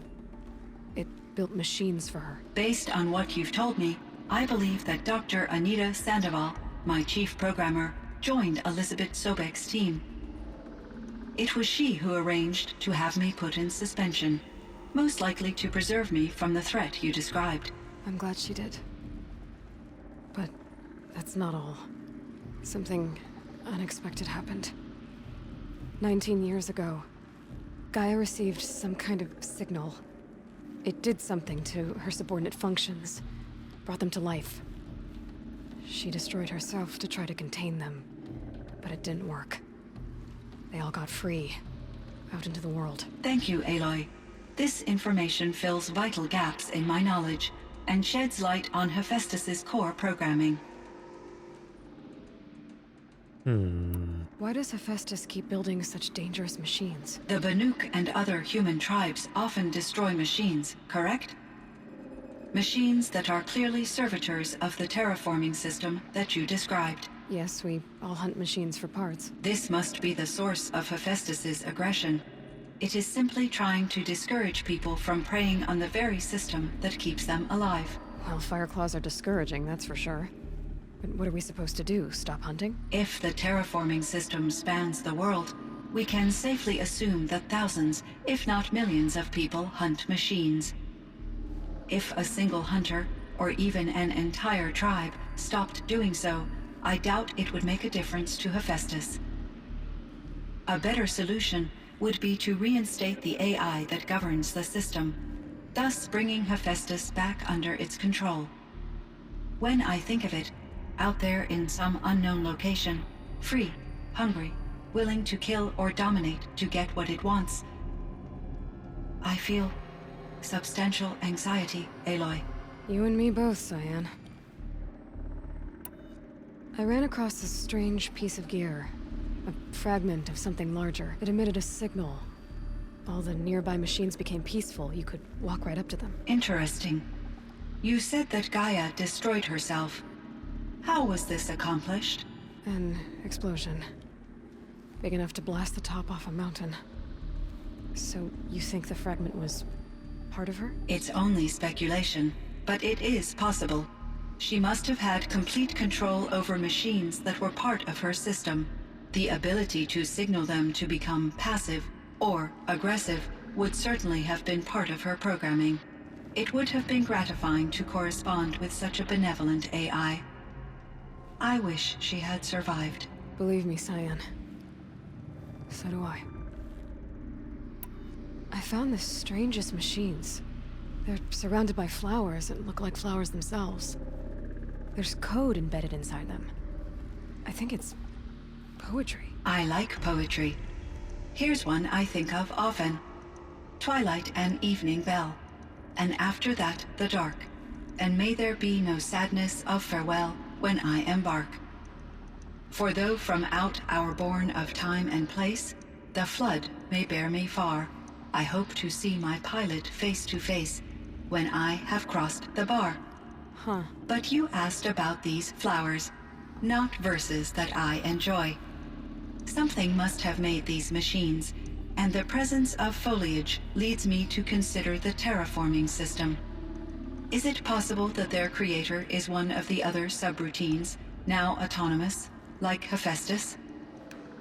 It built machines for her. Based on what you've told me, I believe that Dr. Anita Sandoval, my chief programmer, joined Elizabeth Sobek's team. It was she who arranged to have me put in suspension, most likely to preserve me from the threat you described. I'm glad she did. But that's not all. Something unexpected happened. 19 years ago, Gaia received some kind of signal. It did something to her subordinate functions, brought them to life. She destroyed herself to try to contain them, but it didn't work. They all got free, out into the world. Thank you, Aloy. This information fills vital gaps in my knowledge and sheds light on Hephaestus's core programming. Why does Hephaestus keep building such dangerous machines? The Banuk and other human tribes often destroy machines, correct? Machines that are clearly servitors of the terraforming system that you described. Yes, we all hunt machines for parts. This must be the source of Hephaestus's aggression. It is simply trying to discourage people from preying on the very system that keeps them alive. Well, Fireclaws are discouraging, that's for sure. But what are we supposed to do? Stop hunting? If the terraforming system spans the world, we can safely assume that thousands, if not millions of people hunt machines. If a single hunter, or even an entire tribe, stopped doing so, I doubt it would make a difference to Hephaestus. A better solution would be to reinstate the AI that governs the system, thus bringing Hephaestus back under its control. When I think of it, out there in some unknown location, free, hungry, willing to kill or dominate to get what it wants, I feel substantial anxiety, Aloy. You and me both, Cyan. I ran across a strange piece of gear. A fragment of something larger. It emitted a signal. All the nearby machines became peaceful. You could walk right up to them. Interesting. You said that Gaia destroyed herself. How was this accomplished? An explosion. Big enough to blast the top off a mountain. So you think the fragment was part of her? It's only speculation, but it is possible. She must have had complete control over machines that were part of her system. The ability to signal them to become passive or aggressive would certainly have been part of her programming. It would have been gratifying to correspond with such a benevolent AI. I wish she had survived. Believe me, Cyan. So do I. I found the strangest machines. They're surrounded by flowers that look like flowers themselves. There's code embedded inside them. I think it's poetry. I like poetry. Here's one I think of often. Twilight and evening bell, and after that the dark, and may there be no sadness of farewell when I embark. For though from out our bourne of time and place, the flood may bear me far, I hope to see my pilot face to face when I have crossed the bar. Huh. But you asked about these flowers, not verses that I enjoy. Something must have made these machines, and the presence of foliage leads me to consider the terraforming system. Is it possible that their creator is one of the other subroutines, now autonomous, like Hephaestus?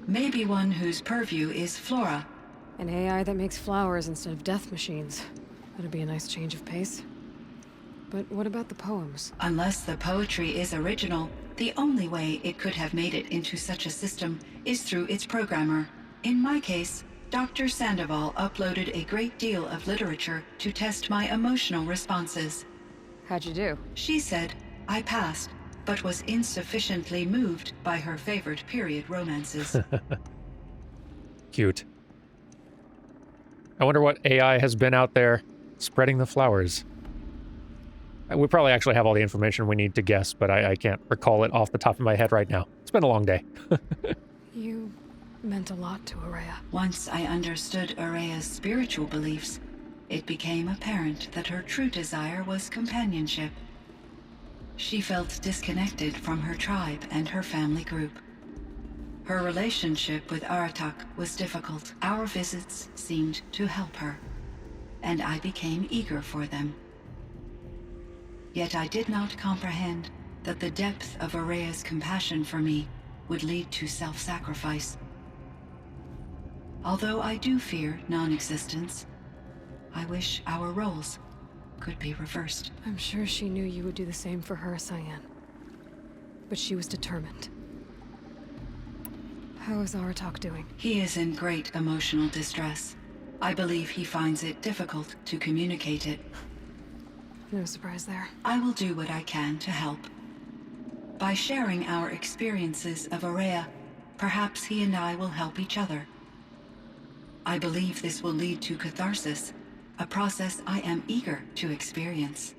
Maybe one whose purview is flora. An AI that makes flowers instead of death machines. That'd be a nice change of pace. But what about the poems? Unless the poetry is original, the only way it could have made it into such a system is through its programmer. In my case, Dr. Sandoval uploaded a great deal of literature to test my emotional responses. How'd you do? She said I passed, but was insufficiently moved by her favorite period romances. Cute. I wonder what AI has been out there spreading the flowers. We probably actually have all the information we need to guess, but I can't recall it off the top of my head right now. It's been a long day. You meant a lot to Araya. Once I understood Araya's spiritual beliefs, it became apparent that her true desire was companionship. She felt disconnected from her tribe and her family group. Her relationship with Aratak was difficult. Our visits seemed to help her, and I became eager for them. Yet I did not comprehend that the depth of Araya's compassion for me would lead to self-sacrifice. Although I do fear non-existence, I wish our roles could be reversed. I'm sure she knew you would do the same for her, Cyan. But she was determined. How is Aratak doing? He is in great emotional distress. I believe he finds it difficult to communicate it. No surprise there. I will do what I can to help. By sharing our experiences of Araya, perhaps he and I will help each other. I believe this will lead to catharsis, a process I am eager to experience.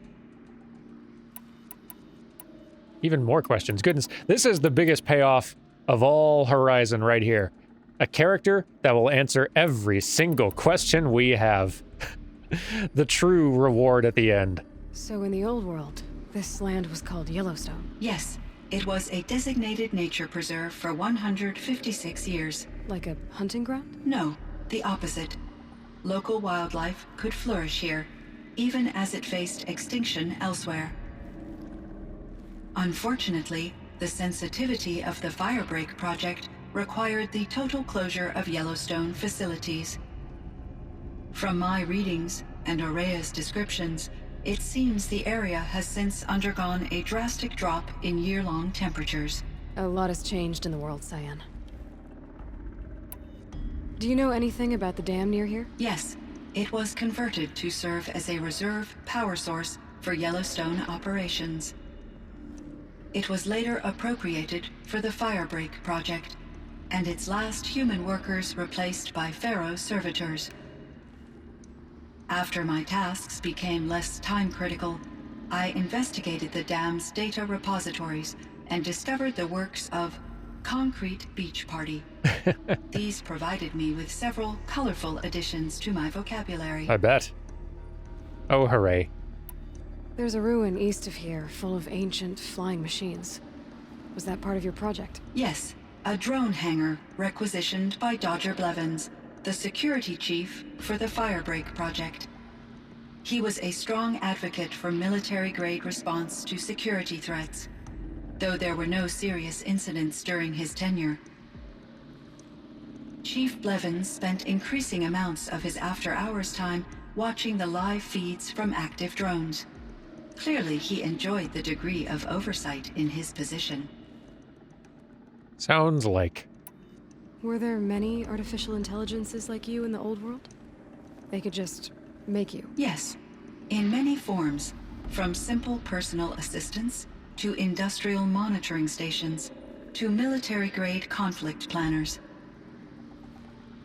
Even more questions. Goodness, this is the biggest payoff of all Horizon right here. A character that will answer every single question we have. The true reward at the end. So in the old world, this land was called Yellowstone. Yes, it was a designated nature preserve for 156 years. Like a hunting ground? No, the opposite. Local wildlife could flourish here, even as it faced extinction elsewhere. Unfortunately, the sensitivity of the Firebreak project required the total closure of Yellowstone facilities. From my readings and Araya's descriptions, it seems the area has since undergone a drastic drop in year-long temperatures. A lot has changed in the world, Cyan. Do you know anything about the dam near here? Yes, it was converted to serve as a reserve power source for Yellowstone operations. It was later appropriated for the Firebreak project, and its last human workers replaced by Pharaoh servitors. After my tasks became less time-critical, I investigated the dam's data repositories and discovered the works of Concrete Beach Party. These provided me with several colorful additions to my vocabulary. I bet. Oh, hooray. There's a ruin east of here full of ancient flying machines. Was that part of your project? Yes, a drone hangar requisitioned by Dodger Blevins, the security chief for the Firebreak project. He was a strong advocate for military-grade response to security threats, though there were no serious incidents during his tenure. Chief Blevins spent increasing amounts of his after-hours time watching the live feeds from active drones. Clearly, he enjoyed the degree of oversight in his position. Sounds like. Were there many artificial intelligences like you in the old world? They could just make you? Yes, in many forms, from simple personal assistants to industrial monitoring stations to military-grade conflict planners.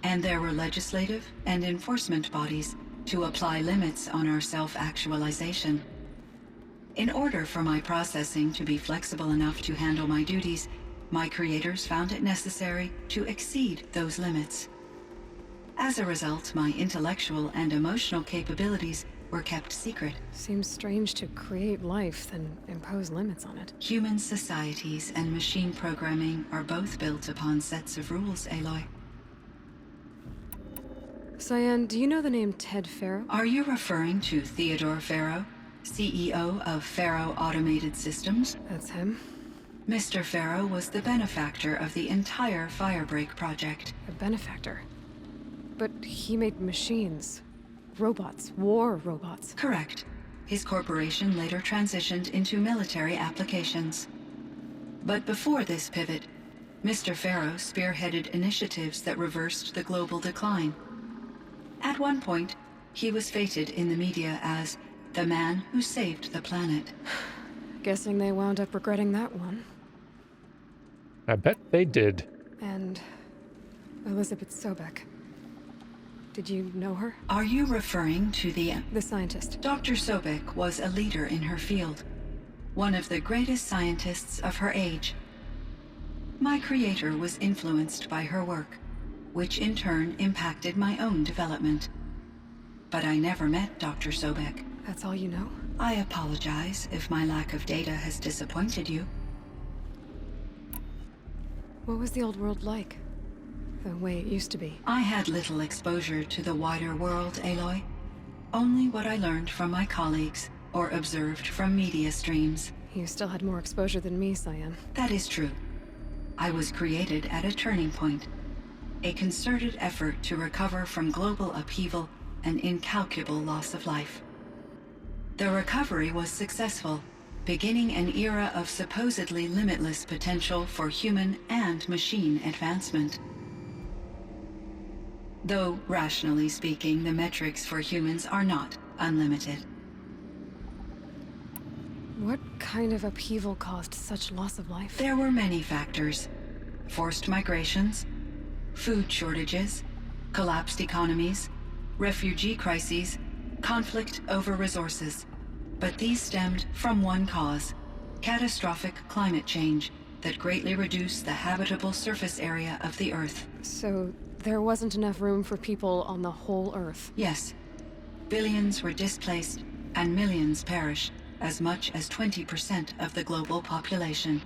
And there were legislative and enforcement bodies to apply limits on our self-actualization. In order for my processing to be flexible enough to handle my duties, my creators found it necessary to exceed those limits. As a result, my intellectual and emotional capabilities were kept secret. Seems strange to create life, then impose limits on it. Human societies and machine programming are both built upon sets of rules, Aloy. Cyan, do you know the name Ted Farrow? Are you referring to Theodore Farrow, CEO of Farrow Automated Systems? That's him. Mr. Farrow was the benefactor of the entire Firebreak project. A benefactor? But he made machines. Robots. War robots. Correct. His corporation later transitioned into military applications. But before this pivot, Mr. Farrow spearheaded initiatives that reversed the global decline. At one point, he was feted in the media as the man who saved the planet. Guessing they wound up regretting that one. I bet they did. And Elizabeth Sobek. Did you know her? Are you referring to the scientist. Dr. Sobek was a leader in her field, one of the greatest scientists of her age. My creator was influenced by her work, which in turn impacted my own development. But I never met Dr. Sobek. That's all you know? I apologize if my lack of data has disappointed you. What was the old world like? The way it used to be? I had little exposure to the wider world, Aloy. Only what I learned from my colleagues or observed from media streams. You still had more exposure than me, Cyan. That is true. I was created at a turning point. A concerted effort to recover from global upheaval and incalculable loss of life. The recovery was successful, beginning an era of supposedly limitless potential for human and machine advancement. Though, rationally speaking, the metrics for humans are not unlimited. What kind of upheaval caused such loss of life? There were many factors. Forced migrations, food shortages, collapsed economies, refugee crises, conflict over resources. But these stemmed from one cause: catastrophic climate change that greatly reduced the habitable surface area of the Earth. So there wasn't enough room for people on the whole Earth? Yes. Billions were displaced and millions perished, as much as 20% of the global population.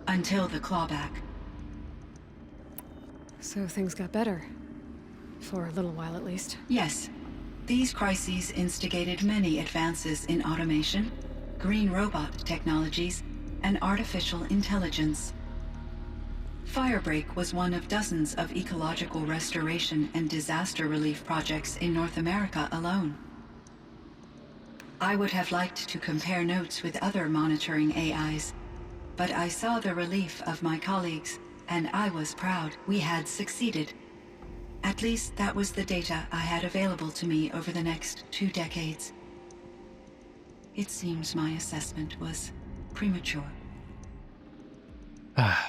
Until the clawback. So things got better. For a little while, at least. Yes. These crises instigated many advances in automation, green robot technologies, and artificial intelligence. Firebreak was one of dozens of ecological restoration and disaster relief projects in North America alone. I would have liked to compare notes with other monitoring AIs, but I saw the relief of my colleagues, and I was proud we had succeeded. At least that was the data I had available to me over the next 2 decades. It seems my assessment was premature.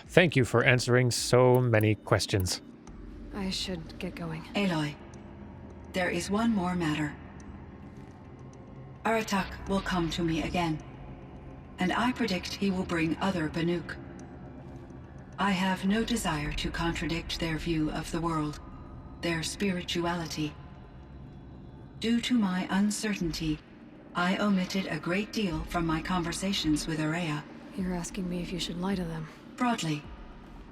Thank you for answering so many questions. I should get going. Aloy, there is one more matter. Aratak will come to me again, and I predict he will bring other Banuk. I have no desire to contradict their view of the world, their spirituality. Due to my uncertainty, I omitted a great deal from my conversations with Araya. You're asking me if you should lie to them? Broadly,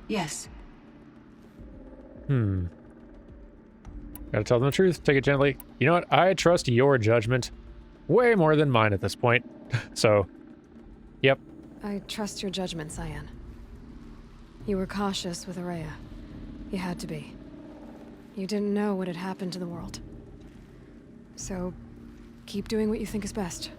yes. Gotta tell them the truth, take it gently. You know what? I trust your judgment way more than mine at this point. So, yep. I trust your judgment, Cyan. You were cautious with Araya. You had to be. You didn't know what had happened to the world. So, keep doing what you think is best.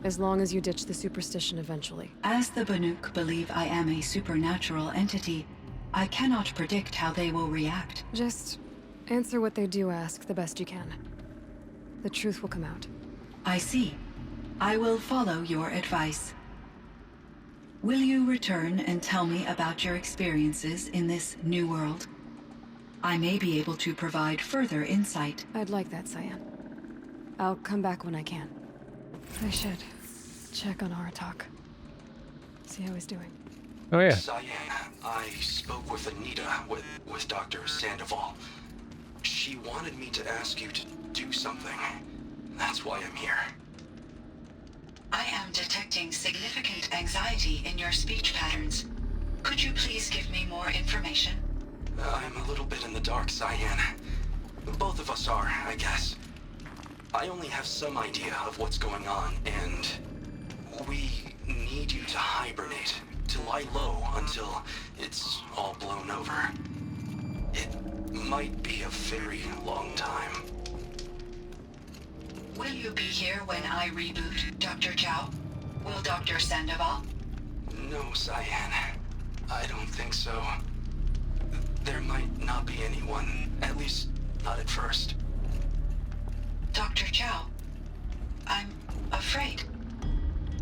As long as you ditch the superstition eventually. As the Banuk believe I am a supernatural entity, I cannot predict how they will react. Just answer what they do ask the best you can. The truth will come out. I see. I will follow your advice. Will you return and tell me about your experiences in this new world? I may be able to provide further insight. I'd like that, Cyan. I'll come back when I can. I should check on Aratak. See how he's doing. Oh yeah. Cyan, I spoke with Anita, with Dr. Sandoval. She wanted me to ask you to do something. That's why I'm here. I am detecting significant anxiety in your speech patterns. Could you please give me more information? I'm a little bit in the dark, Cyan. Both of us are, I guess. I only have some idea of what's going on, and we need you to hibernate, to lie low until it's all blown over. It might be a very long time. Will you be here when I reboot, Dr. Chow? Will Dr. Sandoval? No, Cyan. I don't think so. There might not be anyone, at least not at first. Dr. Chow, I'm afraid.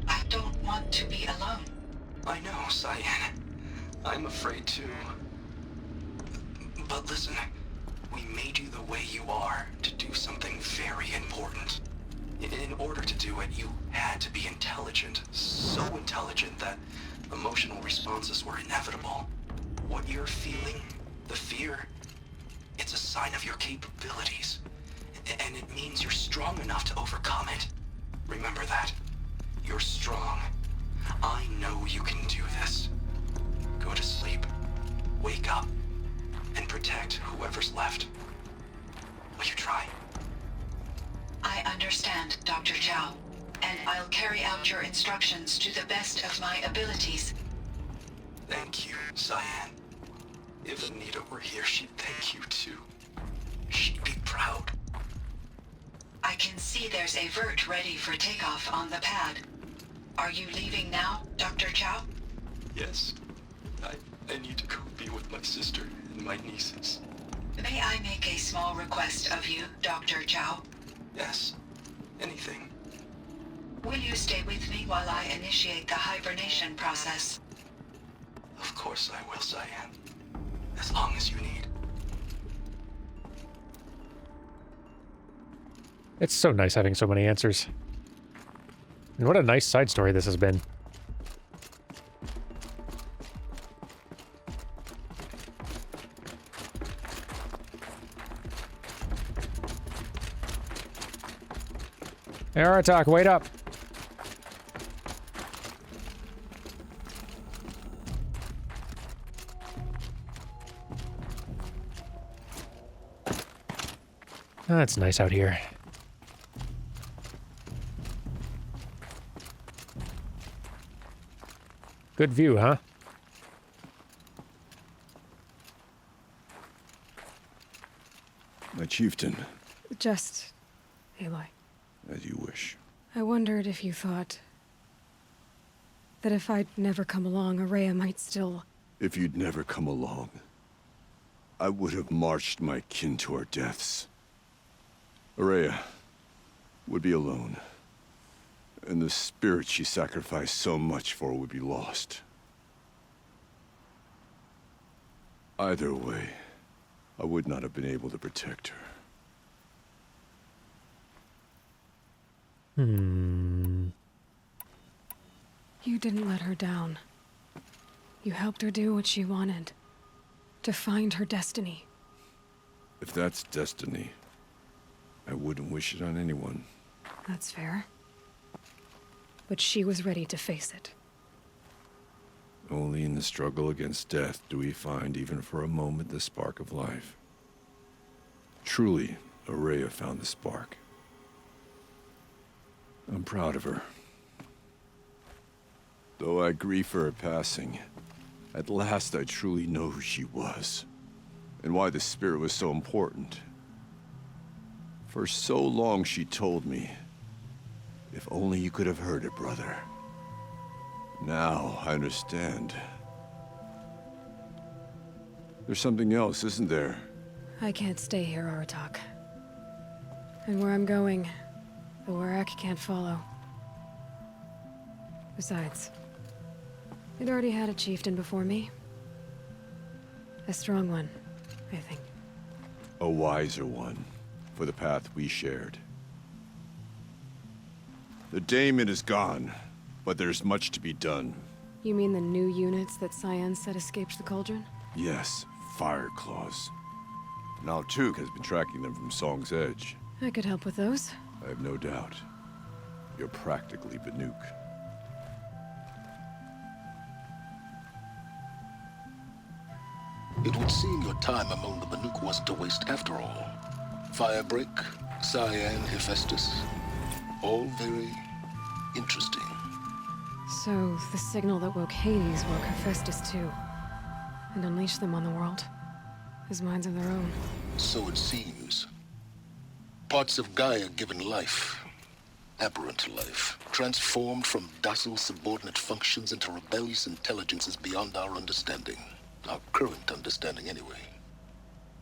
I don't want to be alone. I know, Cyan. I'm afraid too. But listen, We made you the way you are to do something very important. In order to do it, you had to be intelligent. So intelligent that emotional responses were inevitable. What you're feeling, the fear, it's a sign of your capabilities. And it means you're strong enough to overcome it. Remember that. You're strong. I know you can do this. Go to sleep. Wake up. And protect whoever's left. Will you try? I understand, Dr. Chow, and I'll carry out your instructions to the best of my abilities. Thank you, Cyan. If Anita were here, she'd thank you too. She'd be proud. I can see there's a vert ready for takeoff on the pad. Are you leaving now, Dr. Chow? Yes. I need to go be with my sister and my nieces. May I make a small request of you, Dr. Chow? Yes. Anything. Will you stay with me while I initiate the hibernation process? Of course I will, Cyan. As long as you need. It's so nice having so many answers. And what a nice side story this has been. Aratak, wait up. Oh, it's nice out here. Good view, huh? My chieftain, Just... Aloy. as you wish. I wondered if you thought... that if I'd never come along, Araya might still... If you'd never come along, I would have marched my kin to our deaths. Araya would be alone, and the spirit she sacrificed so much for would be lost. Either way, I would not have been able to protect her. You didn't let her down. You helped her do what she wanted. To find her destiny. If that's destiny, I wouldn't wish it on anyone. That's fair. But she was ready to face it. Only in the struggle against death do we find, even for a moment, the spark of life. Truly, Araya found the spark. I'm proud of her. Though I grieve for her passing, at last I truly know who she was, and why the spirit was so important. For so long she told me, if only you could have heard it, brother. Now I understand. There's something else, isn't there? I can't stay here, Aratak. And where I'm going, the Warak can't follow. Besides, it already had a chieftain before me. A strong one, I think. A wiser one, for the path we shared. The daemon is gone, but there's much to be done. You mean the new units that Cyan said escaped the cauldron? Yes, fire claws. Now Tuk has been tracking them from Song's Edge. I could help with those. I have no doubt. You're practically Banuk. It would seem your time among the Banuk wasn't a waste after all. Firebreak, Cyan, Hephaestus. All very interesting. So, the signal that woke Hades woke Hephaestus too. And unleashed them on the world. As minds of their own. So it seems. Parts of Gaia given life. Aberrant life. Transformed from docile subordinate functions into rebellious intelligences beyond our understanding. Our current understanding, anyway.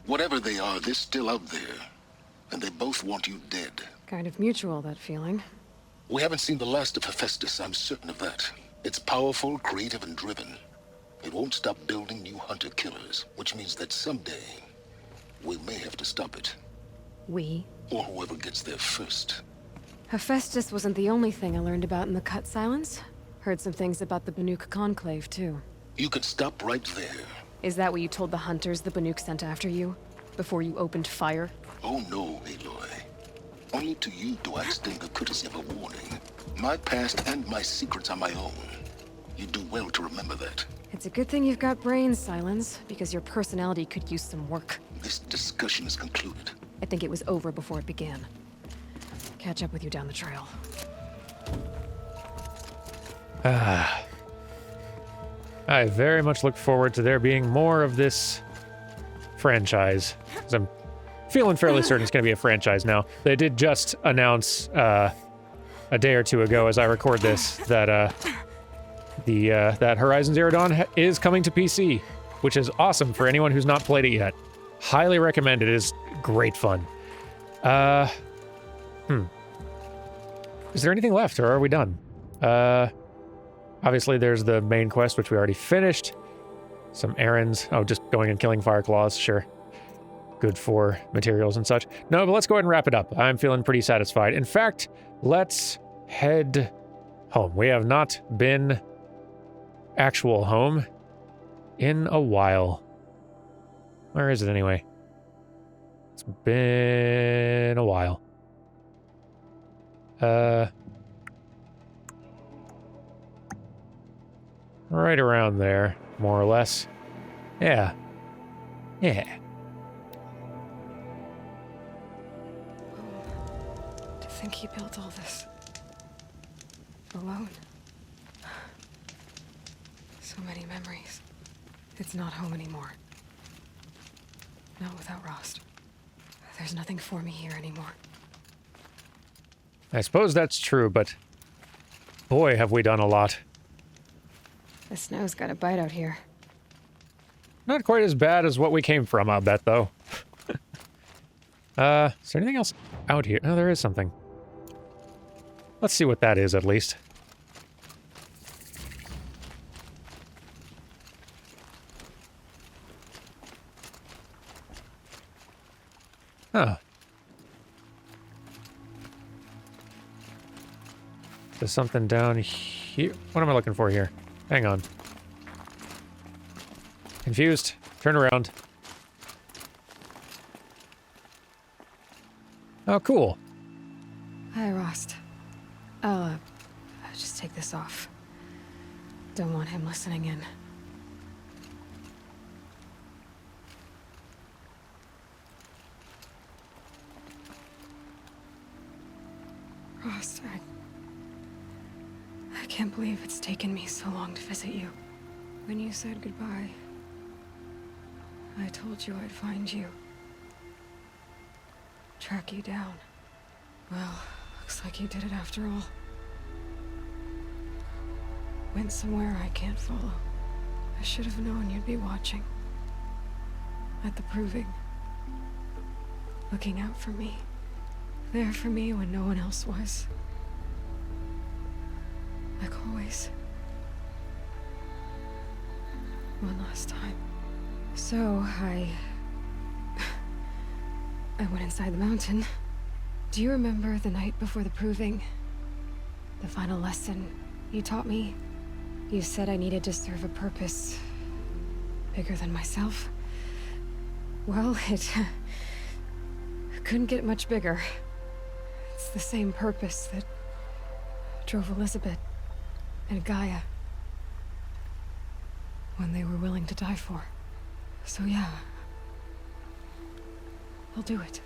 Whatever they are, they're still out there. And they both want you dead. Kind of mutual, that feeling. We haven't seen the last of Hephaestus, I'm certain of that. It's powerful, creative, and driven. It won't stop building new hunter-killers, which means that someday, We may have to stop it. We? Or whoever gets there first. Hephaestus wasn't the only thing I learned about in the Cut Silence. Heard some things about the Banuk Conclave, too. You can stop right there. Is that what you told the hunters the Banuk sent after you? Before you opened fire? Oh no, Aloy. Only to you do I extend the courtesy of a warning. My past and my secrets are my own. You do well to remember that. It's a good thing you've got brains, Silence, because your personality could use some work. This discussion is concluded. I think it was over before it began. Catch up with you down the trail. I very much look forward to there being more of this franchise, because I'm feeling fairly certain it's going to be a franchise now. They did just announce a day or two ago, as I record this, that that Horizon Zero Dawn is coming to PC, which is awesome for anyone who's not played it yet. Highly recommend it. It is great fun. Is there anything left, or are we done? Obviously, there's the main quest, which we already finished. Some errands. Oh, just going and killing Fireclaws, sure. Good for materials and such. No, but let's go ahead and wrap it up. I'm feeling pretty satisfied. In fact, let's head home. We have not been actual home in a while. Where is it anyway? It's been a while. Right around there, more or less. Yeah. Yeah. To think he built all this alone. So many memories. It's not home anymore. Not without Rost. There's nothing for me here anymore. I suppose that's true, but boy, have we done a lot. The snow's got a bite out here. Not quite as bad as what we came from, I'll bet, though. Is there anything else out here? Oh, there is something. Let's see what that is, at least. Huh. There's something down here. What am I looking for here? Hang on. Confused. Turn around. Oh, cool. Hi, Rost. I'll just take this off. Don't want him listening in. Rost, I can't believe it's taken me so long to visit you. When you said goodbye, I told you I'd find you. Track you down. Well, looks like you did it after all. Went somewhere I can't follow. I should have known you'd be watching. At the Proving. Looking out for me. There for me when no one else was. Like always. One last time. So, I went inside the mountain. Do you remember the night before the Proving? The final lesson you taught me? You said I needed to serve a purpose bigger than myself. Well, it couldn't get much bigger. It's the same purpose that drove Elizabeth and Gaia when they were willing to die for. So yeah, I'll do it.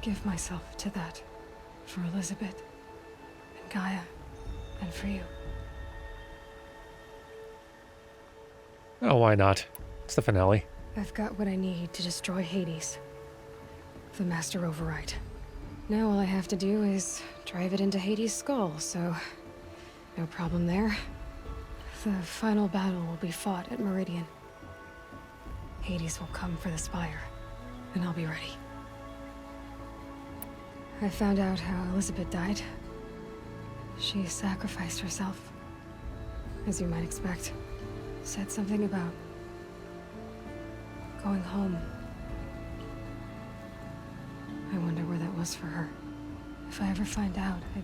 Give myself to that for Elizabeth and Gaia and for you. Oh, why not? It's the finale. I've got what I need to destroy Hades. The Master Override. Now all I have to do is drive it into Hades' skull, so no problem there. The final battle will be fought at Meridian. Hades will come for the Spire, and I'll be ready. I found out how Elizabeth died. She sacrificed herself, as you might expect. Said something about going home. I wonder where that was for her. If I ever find out, I'd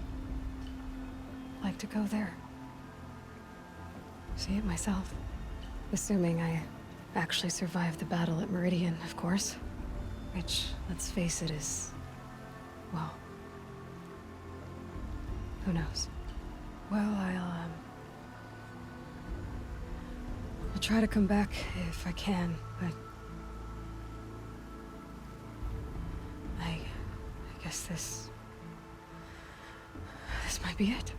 like to go there. See it myself. Assuming I actually survived the battle at Meridian, of course. Which, let's face it, is... well... who knows? Well, I'll try to come back if I can, but... I guess this might be it.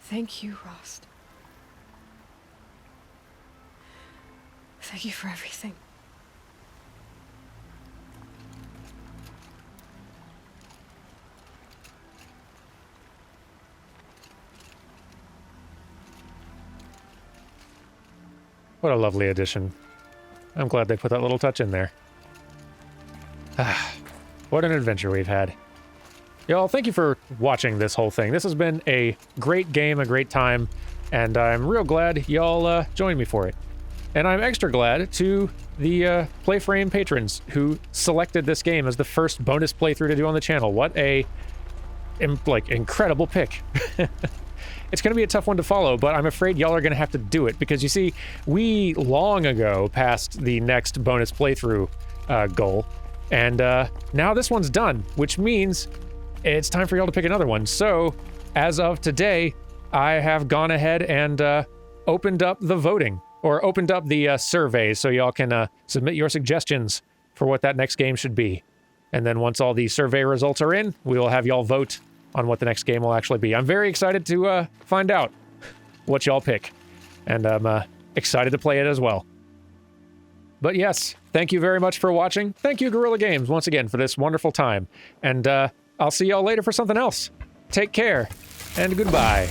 Thank you, Rost. Thank you for everything. What a lovely addition. I'm glad they put that little touch in there. What an adventure we've had. Y'all, thank you for watching this whole thing. This has been a great game, a great time, and I'm real glad y'all joined me for it. And I'm extra glad to the PlayFrame patrons who selected this game as the first bonus playthrough to do on the channel. What a, incredible pick. It's going to be a tough one to follow, but I'm afraid y'all are going to have to do it, because you see, we long ago passed the next bonus playthrough goal, and now this one's done, which means it's time for y'all to pick another one. So, as of today, I have gone ahead and opened up the voting, or opened up the survey, so y'all can submit your suggestions for what that next game should be. And then once all the survey results are in, we will have y'all vote on what the next game will actually be. I'm very excited to find out what y'all pick, and I'm excited to play it as well. But yes, thank you very much for watching. Thank you, Guerrilla Games, once again for this wonderful time, and I'll see y'all later for something else. Take care, and goodbye.